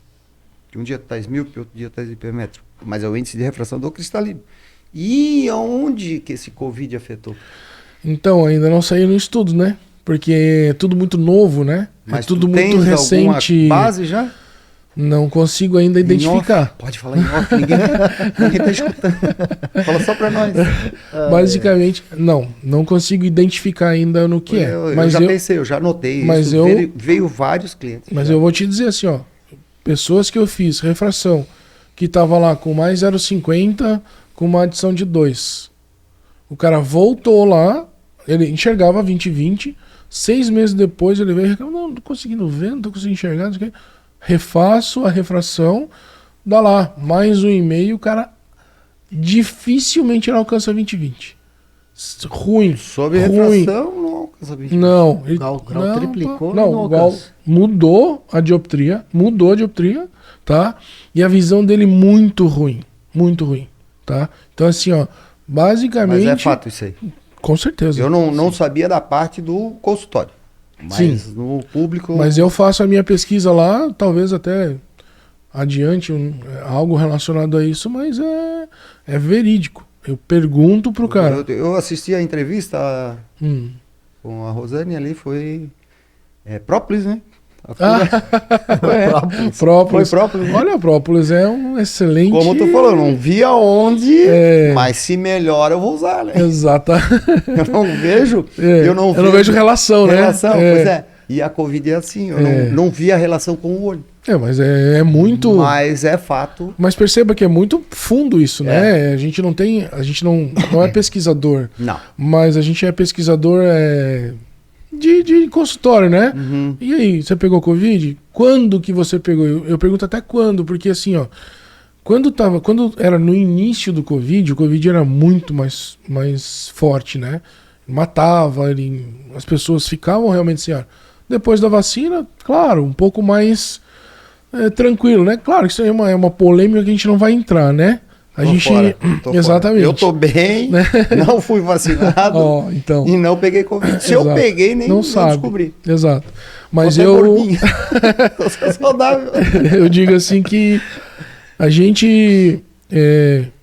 Que um dia tá esmíope, outro dia tá hipermétrico. Mas é o índice de refração do cristalino. E aonde que esse Covid afetou? Então, ainda não saíram estudos, né? Porque é tudo muito novo, né? Mas é tudo tu muito tens recente. alguma base já? Não consigo ainda Em identificar. off? Pode falar em off, ninguém tá escutando. Fala só pra nós. Basicamente, não consigo identificar ainda no que é. Eu já pensei, eu já notei mas isso. Veio vários clientes. Mas já. eu vou te dizer assim, ó. Pessoas que eu fiz refração, que tava lá com mais 0,50, com uma adição de 2. O cara voltou lá, ele enxergava 20/20, 6 meses depois ele veio e reclamou, não tô conseguindo ver, não tô conseguindo enxergar, não sei o quê. Refaço a refração, dá lá, mais 1,5, o cara dificilmente ele alcança 20/20. Ruim. Sob ruim. refração, não alcança 20. Não. O grau triplicou, não, não o grau alcança. mudou a dioptria, tá? E a visão dele muito ruim, tá? Então assim, ó, basicamente... Mas é fato isso aí. Com certeza. Eu não sabia da parte do consultório. Mas Sim. no público... Mas eu faço a minha pesquisa lá, talvez até adiante algo relacionado a isso, mas é verídico. Eu pergunto pro cara. Eu assisti a entrevista com a Rosane ali, foi própolis, né? Própolis. Foi própolis. Olha, própolis é um excelente... Como tu falou, não vi aonde, mas se melhor eu vou usar, né? Exato. Eu não vejo... Eu não vejo relação, né? Relação, pois é. E a Covid é assim, eu não vi a relação com o olho. Mas é muito... Mas é fato. Mas perceba que é muito fundo isso, né? A gente não é pesquisador. Não. Mas a gente é pesquisador de consultório, né? Uhum. E aí, você pegou Covid? Quando que você pegou? Eu pergunto até quando, porque assim, ó, quando era no início do Covid, o Covid era muito mais forte, né? Matava, as pessoas ficavam realmente assim, ó. Depois da vacina, claro, um pouco mais tranquilo, né? Claro que isso aí é uma polêmica que a gente não vai entrar, né? Tô Exatamente. fora. Eu tô bem, né? não fui vacinado então. e não peguei Covid. Se eu peguei, nem descobri. Exato. Mas tô saudável. Eu digo assim que a gente,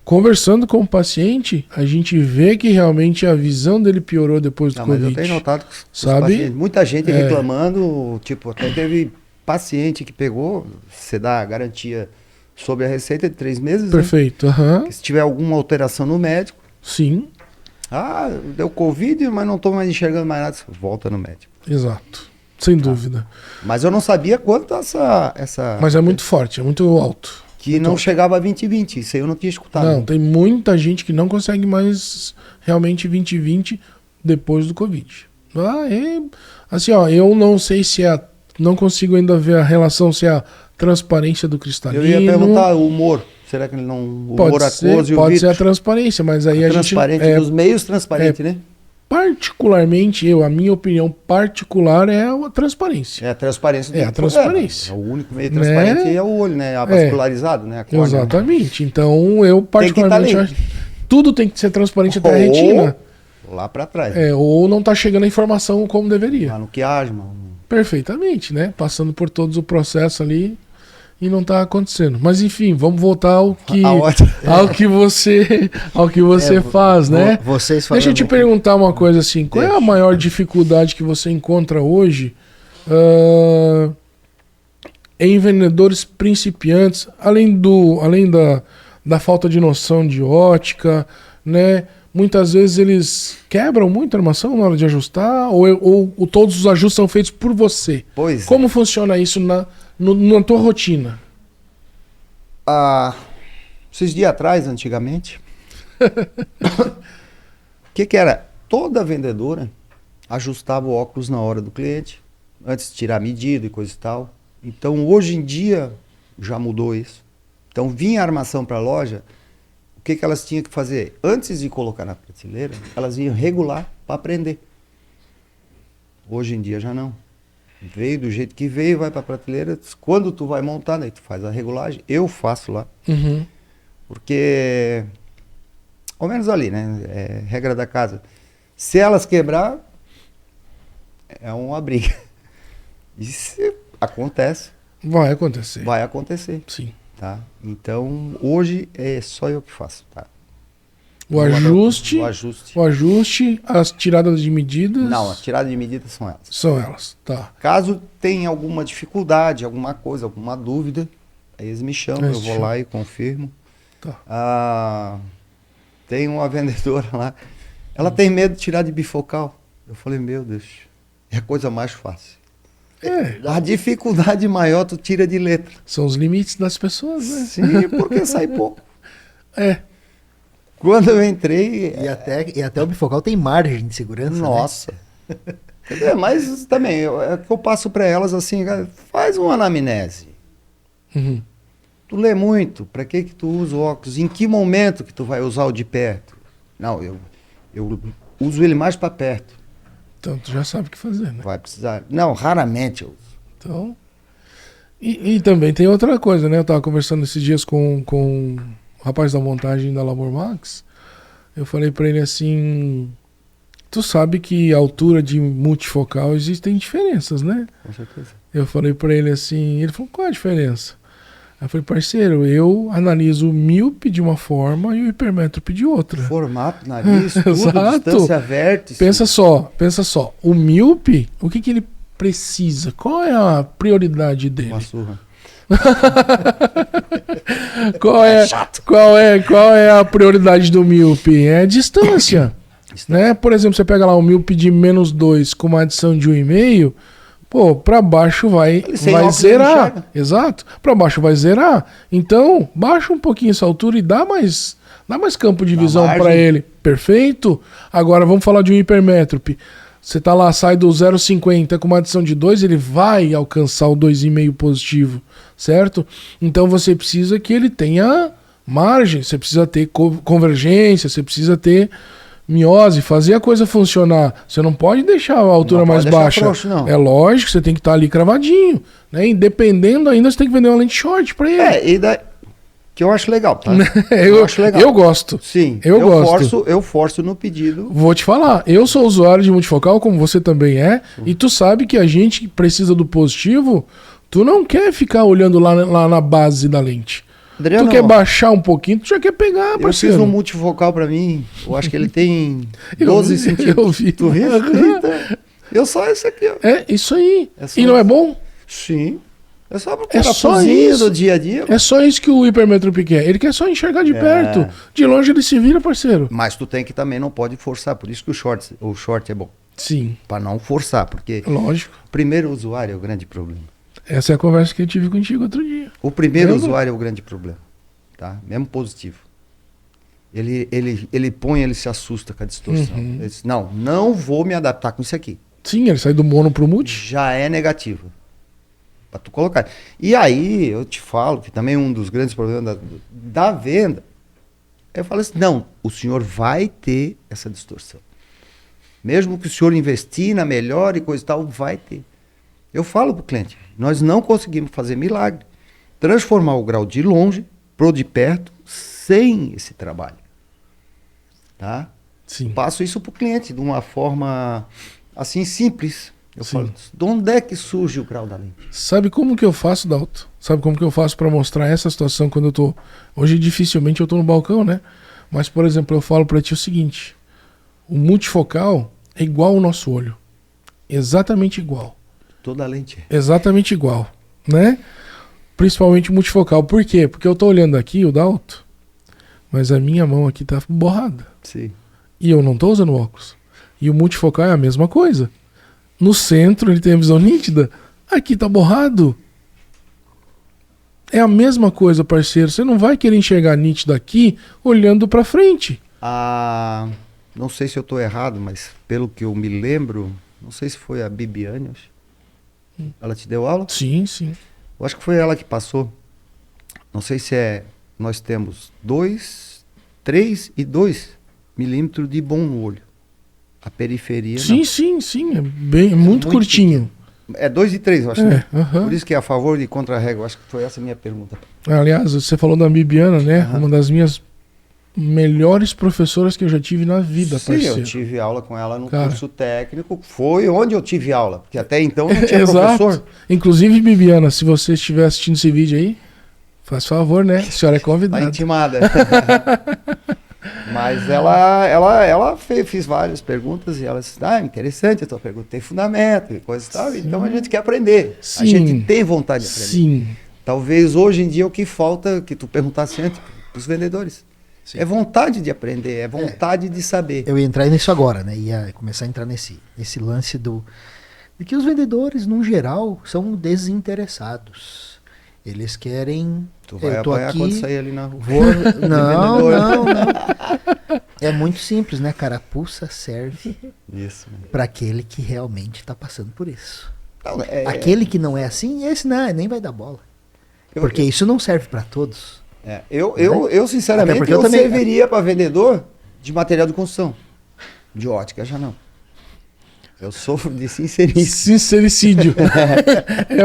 conversando com o paciente, a gente vê que realmente a visão dele piorou depois do Covid. Mas eu tenho notado que sabe? Muita gente reclamando, tipo, até teve paciente que pegou, você dá a garantia sobre a receita de 3 meses. Perfeito. Né? Uhum. Se tiver alguma alteração no médico. Sim. Deu Covid, mas não estou mais enxergando mais nada. Volta no médico. Exato. Sem dúvida. Mas eu não sabia quanto essa... Mas é muito forte, é muito alto. Que muito não alto. Chegava a 20/20. Isso aí eu não tinha escutado. Não, tem muita gente que não consegue mais realmente 20/20 depois do Covid. Assim, ó, eu não sei se não consigo ainda ver a relação, se é a transparência do cristalino. Eu ia perguntar o humor. Será que ele não... O humor aquoso e o pode vítreo? ser a transparência, mas aí a gente... Transparente, dos meios transparente, né? Particularmente, a minha opinião particular é a transparência. É a transparência. É a transparência. É o único meio transparente é o olho, né? Vascularizado, né? A córnea, exatamente. Então, eu particularmente acho que tudo tem que ser transparente até a retina. Lá para trás. Ou não tá chegando a informação como deveria. Lá no quiasma. Perfeitamente, né? Passando por todos o processo ali e não tá acontecendo. Mas enfim, vamos voltar ao que você faz, né? Deixa eu te perguntar uma coisa assim, qual é a maior dificuldade que você encontra hoje em vendedores principiantes, além da falta de noção de ótica, né? muitas vezes eles quebram muito a armação na hora de ajustar, ou todos os ajustes são feitos por você? Pois Como funciona isso na tua rotina? Esses dias atrás, antigamente, o que era? Toda vendedora ajustava o óculos na hora do cliente, antes de tirar a medida e coisa e tal. Então, hoje em dia, já mudou isso. Então, vinha a armação para a loja, o que elas tinham que fazer? Antes de colocar na prateleira, elas iam regular para aprender. Hoje em dia já não. Veio do jeito que veio, vai para a prateleira. Quando tu vai montar, daí tu faz a regulagem. Eu faço lá. Uhum. Porque, ao menos ali, né? É regra da casa. Se elas quebrar, é uma briga. Isso acontece. Vai acontecer. Vai acontecer. Sim. Tá? Então, hoje é só eu que faço. Tá? O ajuste, as tiradas de medidas. Não, as tiradas de medidas são elas. São elas, tá. Caso tenha alguma dificuldade, alguma coisa, alguma dúvida, aí eles me chamam, eu vou lá e confirmo. Tá. Tem uma vendedora lá, ela tem medo de tirar de bifocal. Eu falei, meu Deus, é a coisa mais fácil. A dificuldade maior tu tira de letra. São os limites das pessoas, né? Sim, porque sai pouco. É. Quando eu entrei... E até o bifocal tem margem de segurança, Nossa. Né? Mas também, é que eu passo para elas assim, faz uma anamnese. Uhum. Tu lê muito, para que tu usa o óculos? Em que momento que tu vai usar o de perto? Não, eu uso ele mais para perto. Então tu já sabe o que fazer, né? Vai precisar. Não, raramente eu uso. Então... E também tem outra coisa, né? Eu tava conversando esses dias com o rapaz da montagem da Labor Max. Eu falei para ele assim... Tu sabe que a altura de multifocal existem diferenças, né? Com certeza. Eu falei para ele assim... Ele falou, qual a diferença? Eu falei, parceiro, eu analiso o míope de uma forma e o hipermétrope de outra. Formato, nariz, tudo, Exato. distância, vértice. Pensa só. O míope, o que ele precisa? Qual é a prioridade dele? Uma surra. Qual é a prioridade do míope? É a distância. Né? Por exemplo, você pega lá um míope de -2 com uma adição de 1,5, pô, pra baixo vai zerar. Exato. Pra baixo vai zerar. Então, baixa um pouquinho essa altura e dá mais campo de visão pra ele. Perfeito? Agora vamos falar de um hipermétrope. Você tá lá, sai do 0,50 com uma adição de 2, ele vai alcançar o 2,5 positivo, certo? Então você precisa que ele tenha margem, você precisa ter convergência, você precisa ter miose, fazer a coisa funcionar. Você não pode deixar a altura mais baixa. Frouxo, não. É lógico, você tem que estar ali cravadinho, né? Independendo ainda, você tem que vender uma lente short pra ele. E daí, que eu acho legal, tá? eu acho legal. Eu gosto. Sim, eu gosto. Eu forço no pedido. Vou te falar, eu sou usuário de multifocal, como você também é, e tu sabe que a gente precisa do positivo, tu não quer ficar olhando lá na base da lente. Adriano, tu quer baixar um pouquinho, tu já quer pegar, parceiro. Eu fiz um multifocal pra mim, eu acho que ele tem 12 centímetros. Eu vi. Tu viu? Eu só esse aqui, ó. É, isso aí. E não é bom? Sim. É só pro parafusinho do dia a dia. É só isso que o hipermétrope quer. Ele quer só enxergar de perto. De longe ele se vira, parceiro. Mas tu tem que também, não pode forçar. Por isso que o short é bom. Sim. Pra não forçar, porque... Lógico. O primeiro usuário é o grande problema. Essa é a conversa que eu tive contigo outro dia. O primeiro usuário é o grande problema. Tá? Mesmo positivo. Ele põe, ele se assusta com a distorção. Ele diz, não vou me adaptar com isso aqui. Sim, ele sai do mono pro multi. Já é negativo. Pra tu colocar. E aí, eu te falo que também um dos grandes problemas da venda, eu falo assim, não, o senhor vai ter essa distorção. Mesmo que o senhor investir na melhor e coisa e tal, vai ter. Eu falo pro cliente, nós não conseguimos fazer milagre. Transformar o grau de longe pro de perto sem esse trabalho. Tá? Sim. Passo isso pro cliente de uma forma assim simples. Eu falo, de onde é que surge o grau da lente? Sabe como que eu faço, Dalton? Sabe como que eu faço para mostrar essa situação quando eu tô... Hoje dificilmente eu tô no balcão, né? Mas, por exemplo, eu falo para ti o seguinte. O multifocal é igual ao nosso olho. Exatamente igual. Toda a lente. Exatamente igual, né? Principalmente multifocal. Por quê? Porque eu tô olhando aqui o Dalton, mas a minha mão aqui tá borrada. Sim. e eu não tô usando óculos. E o multifocal é a mesma coisa. No centro ele tem a visão nítida, aqui tá borrado. É a mesma coisa, parceiro. Você não vai querer enxergar nítido aqui olhando pra frente. Não sei se eu tô errado, mas pelo que eu me lembro, não sei se foi a Bibiane, acho. Ela te deu aula? Sim, sim. Eu acho que foi ela que passou. Não sei se nós temos 2, 3 e 2 milímetros de bom no olho. A periferia. Sim, sim. É muito curtinho. É 2 e 3, eu acho. Por isso que é a favor e contra a regra. Eu acho que foi essa a minha pergunta. Aliás, você falou da Bibiana, né? Uma das minhas melhores professoras que eu já tive na vida, parceiro. Sim, eu tive aula com ela no curso técnico. Foi onde eu tive aula. Porque até então não tinha Exato. professor. Inclusive, Bibiana, se você estiver assistindo esse vídeo aí, faz favor, né? A senhora é convidada. Tá intimada. Mas ela fez várias perguntas e ela disse, interessante a tua pergunta, tem fundamento e coisa e tal. Então a gente quer aprender. Sim. A gente tem vontade de aprender. Sim. Talvez hoje em dia o que falta, que tu perguntasse antes, os vendedores. Sim. É vontade de aprender, é vontade de saber. Eu ia entrar nisso agora, né? Ia começar a entrar nesse lance de que os vendedores, no geral, são desinteressados. Eles querem... Tu vai apanhar quando sair ali na rua. Não. É muito simples, né? Carapuça serve para aquele que realmente está passando por isso. Não, aquele que não é assim, esse nem vai dar bola. Porque isso não serve para todos. Eu sinceramente, eu serviria para vendedor de material de construção. De ótica, já não. Eu sofro de sincericídio.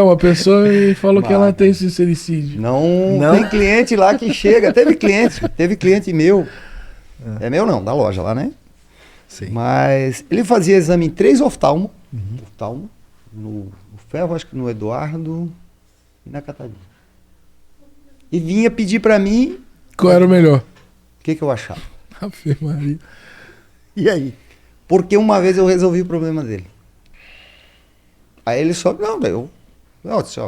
Uma pessoa me falou que ela tem sincericídio. Não tem cliente lá que chega. Teve cliente meu. É meu não, da loja lá, né? Sim. Mas ele fazia exame em 3 oftalmo. Oftalmo. No Ferro, acho que no Eduardo e na Catarina. E vinha pedir pra mim... Qual era o melhor? O que eu achava. Ave Maria. E aí? Porque uma vez eu resolvi o problema dele. Aí ele só... Eu disse,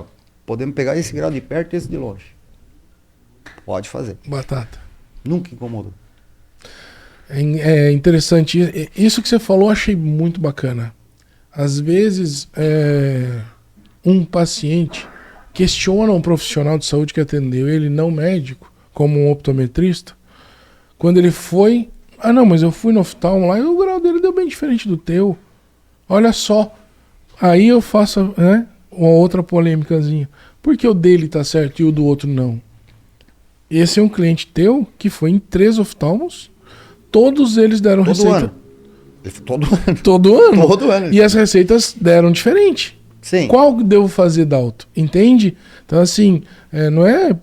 podemos pegar esse grau de perto e esse de longe. Pode fazer. Batata. Nunca incomodou. É interessante. Isso que você falou eu achei muito bacana. Às vezes, um paciente questiona um profissional de saúde que atendeu ele, não médico, como um optometrista, quando ele foi... mas eu fui no oftalmo lá e o grau dele deu bem diferente do teu. Olha só. Aí eu faço uma outra polêmicazinha. Por que o dele tá certo e o do outro não? Esse é um cliente teu que foi em 3 oftalmos. Todos eles deram receita. Todo ano. E as receitas deram diferente. Sim. Qual devo fazer, Dalto? Entende? Então, assim,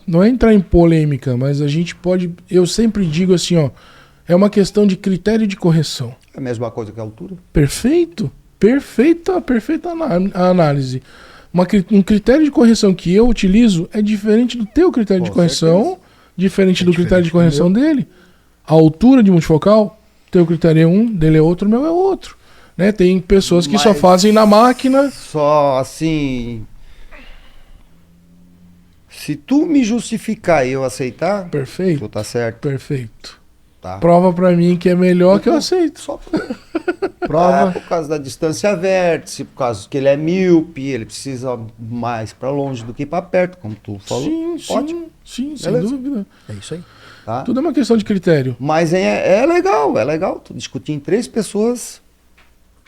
não é entrar em polêmica, mas a gente pode... Eu sempre digo assim, é uma questão de critério de correção. É a mesma coisa que a altura. Perfeito. Perfeita análise. Um critério de correção que eu utilizo é diferente do teu critério de correção, diferente do critério de correção dele. A altura de multifocal, teu critério é um, dele é outro, o meu é outro. Né? Tem pessoas que só fazem na máquina. Só assim... Se tu me justificar e eu aceitar... Perfeito. Tu tá certo. Perfeito. Tá. Prova pra mim que é melhor que eu aceito. Só prova. Por causa da distância vértice, por causa que ele é míope, ele precisa mais pra longe do que pra perto, como tu falou. Sim, ótimo. Sim, sem dúvida. É isso aí. Tá? Tudo é uma questão de critério. Mas é legal tu discutir em 3 pessoas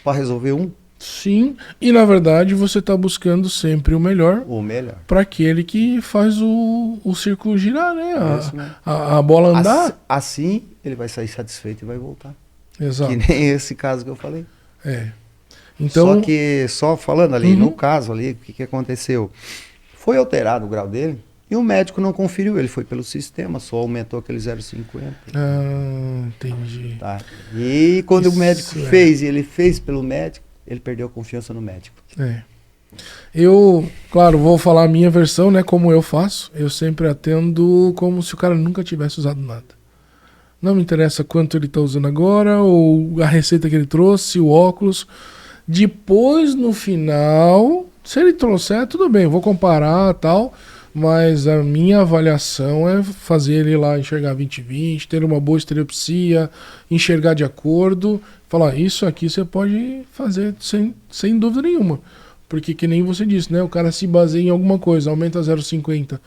pra resolver um. Sim, e na verdade você está buscando sempre o melhor. O melhor. Para aquele que faz o círculo girar, né? A bola andar. Assim ele vai sair satisfeito e vai voltar. Exato. Que nem esse caso que eu falei. Então, só falando ali, no caso ali, o que aconteceu? Foi alterado o grau dele e o médico não conferiu, ele foi pelo sistema, só aumentou aquele 0,50. Entendi. Tá. E quando o médico fez, e ele fez pelo médico, ele perdeu a confiança no médico. Eu, claro, vou falar a minha versão, né, como eu faço. Eu sempre atendo como se o cara nunca tivesse usado nada. Não me interessa quanto ele está usando agora, ou a receita que ele trouxe, o óculos. Depois, no final, se ele trouxer, tudo bem, eu vou comparar e tal. mas a minha avaliação é fazer ele lá enxergar 20/20, ter uma boa estereopsia, enxergar de acordo, falar, isso aqui você pode fazer sem dúvida nenhuma. Porque que nem você disse, né? O cara se baseia em alguma coisa, aumenta 0,50.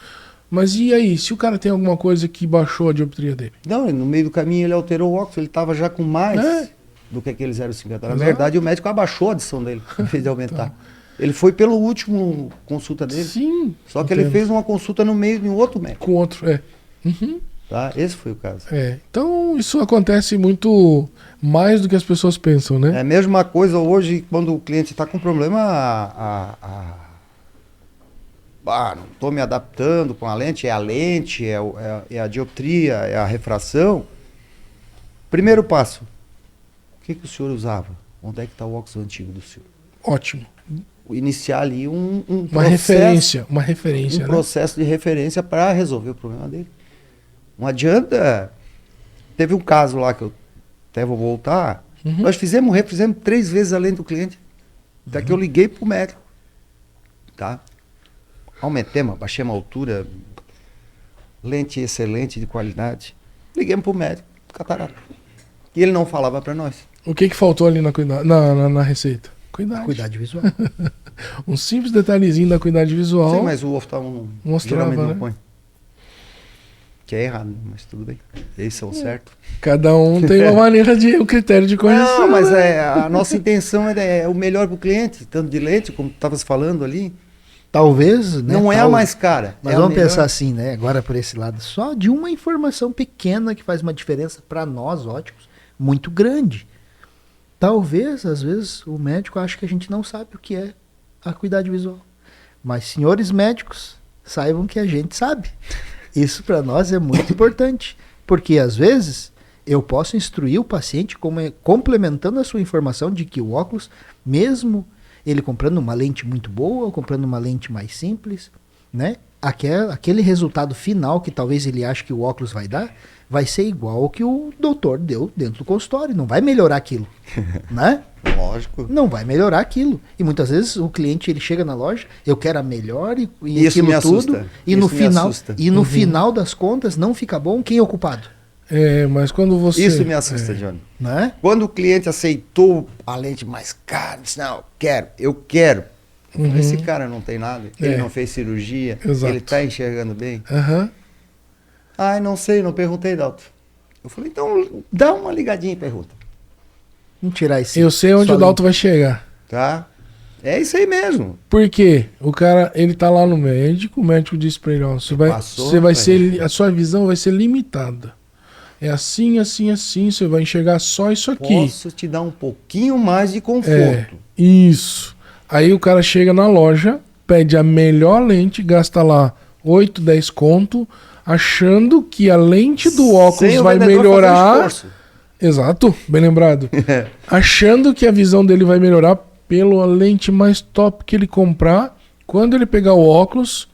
Mas e aí, se o cara tem alguma coisa que baixou a dioptria dele? Não, no meio do caminho ele alterou o óculos, ele estava já com mais do que aquele 0,50. Na verdade, o médico abaixou a adição dele, em vez de aumentar. Ele foi pelo último consulta dele. Sim. Só que ele fez uma consulta no meio de um outro médico. Com outro, Uhum. Tá? Esse foi o caso. Então, isso acontece muito mais do que as pessoas pensam, né? É a mesma coisa hoje, quando o cliente está com problema, não estou me adaptando com a lente, é a dioptria, é a refração. Primeiro passo, o que o senhor usava? Onde é que está o óculos antigo do senhor? Ótimo. Iniciar ali um uma referência, um processo de referência para resolver o problema dele. Não adianta. Teve um caso lá que eu até vou voltar. Nós refizemos 3 vezes a lente do cliente. Até que eu liguei pro médico. Tá? Aumentemos, baixemos a altura. Lente excelente, de qualidade. Liguemos pro médico, catarata. E ele não falava para nós. O que faltou ali na receita? Cuidado visual. Um simples detalhezinho da cuidado visual. Sim, mas o oftalmo mostrava, geralmente né? não põe. Que é errado, mas tudo bem. Esse é o certo. Cada um tem uma maneira o critério de correção. Não, mas a nossa intenção é o melhor para o cliente, tanto de lente, como tu estavas falando ali. Talvez, né? Não é a mais cara. Mas vamos pensar assim, né? Agora por esse lado, só de uma informação pequena que faz uma diferença para nós óticos muito grande. Talvez, às vezes, o médico acha que a gente não sabe o que é a acuidade visual. Mas, senhores médicos, saibam que a gente sabe. Isso para nós é muito importante, porque às vezes eu posso instruir o paciente complementando a sua informação de que o óculos, mesmo ele comprando uma lente muito boa ou comprando uma lente mais simples, né? Aquele resultado final que talvez ele ache que o óculos vai dar, vai ser igual ao que o doutor deu dentro do consultório. Não vai melhorar aquilo, né? Lógico. Não vai melhorar aquilo. E muitas vezes o cliente ele chega na loja, eu quero a melhor e isso aquilo me tudo. assusta. E no final das contas não fica bom. Quem é o culpado? Mas quando você... Isso me assusta, Johnny. Né? Quando o cliente aceitou a lente mais cara, disse, não, eu quero. Esse cara não tem nada, ele não fez cirurgia, Exato. ele está enxergando bem. Uhum. Não sei, não perguntei, Dalton. Eu falei, então dá uma ligadinha e pergunta. Vamos tirar esse... Eu sei onde o Dalton vai chegar. Tá? É isso aí mesmo. Por quê? O cara, ele tá lá no médico, o médico disse pra ele, ó, a sua visão vai ser limitada. É assim, assim, assim, você vai enxergar só isso aqui. Posso te dar um pouquinho mais de conforto. Isso. Aí o cara chega na loja, pede a melhor lente, gasta lá 8, 10 conto, achando que a lente do óculos vai melhorar. Exato, bem lembrado. Achando que a visão dele vai melhorar pela lente mais top que ele comprar. Quando ele pegar o óculos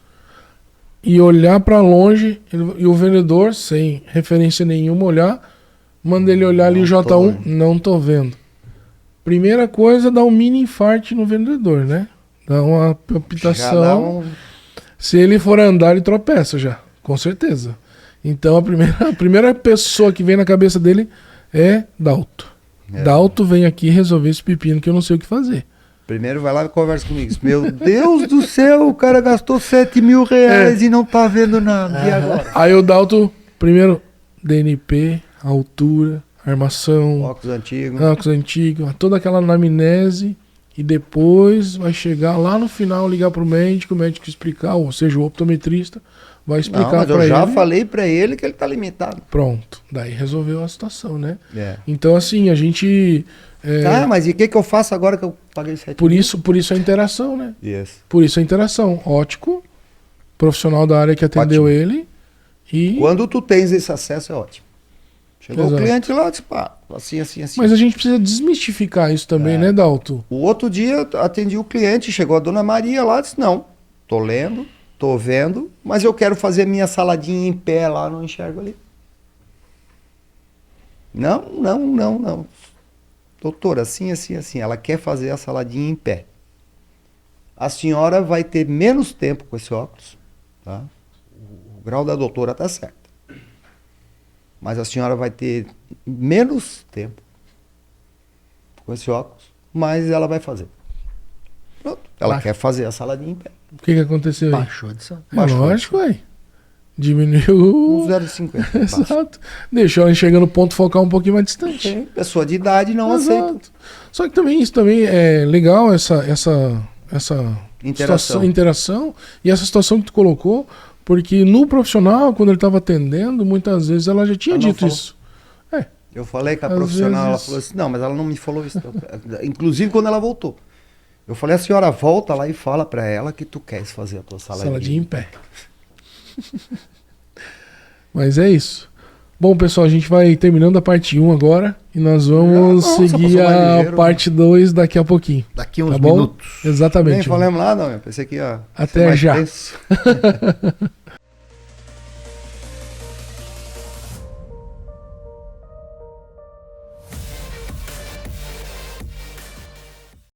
e olhar para longe, e o vendedor, sem referência nenhuma, manda ele olhar ali J1, não tô vendo. Primeira coisa, dá um mini infarte no vendedor, né? Dá uma palpitação. Se ele for andar, ele tropeça já, com certeza. Então a primeira pessoa que vem na cabeça dele é Dalton. Dalton vem aqui resolver esse pepino que eu não sei o que fazer. Primeiro vai lá e conversa comigo. Meu Deus do céu, o cara gastou 7 mil reais e não tá vendo nada. E agora? Aí o Dalton, primeiro, DNP, altura, armação, óculos antigo, toda aquela anamnese, e depois vai chegar lá no final, ligar pro médico, o médico explicar, ou seja, o optometrista vai explicar para ele. Eu já falei para ele que ele tá limitado. Pronto, daí resolveu a situação, né? Então assim, a gente... mas e o que eu faço agora que eu paguei 7 mil? Por isso a interação, né? Yes. Por isso a interação. Ótico, profissional da área que atendeu ele. E... Quando tu tens esse acesso, é ótimo. Chegou o cliente lá e disse, assim. Mas a gente precisa desmistificar isso também, né, Dalton? O outro dia atendi o cliente, chegou a dona Maria lá e disse, não, tô lendo, tô vendo, mas eu quero fazer minha saladinha em pé lá, não enxergo ali. Não. Doutora, assim. Ela quer fazer a saladinha em pé. A senhora vai ter menos tempo com esse óculos. Tá? O grau da doutora está certo. Mas a senhora vai ter menos tempo com esse óculos, mas ela vai fazer. Pronto. Ela quer fazer a saladinha em pé. O que aconteceu aí? Baixou de som. É lógico, aí. Diminuiu. Uns 0,50. Exato. Deixou ela enxergando o ponto focal um pouquinho mais distante. Sim, pessoa de idade não aceita. Exato. Só que também isso também é legal, essa interação e essa situação que tu colocou, porque no profissional, quando ele estava atendendo, muitas vezes ela já tinha Ela não dito falou. isso. Eu falei com a Às profissional, ela vezes- falou assim, não, mas ela não me falou isso. Inclusive quando ela voltou. Eu falei, a senhora volta lá e fala pra ela que tu queres fazer a tua Saladinha em pé. Mas é isso. Bom, pessoal, a gente vai terminando a parte 1 agora e nós vamos Nossa, seguir passou mais a ligeiro, parte 2 daqui a pouquinho. Daqui uns Tá bom? minutos. Nem Exatamente. falamos nada, não. Eu pensei que ia Até ser mais já. tenso.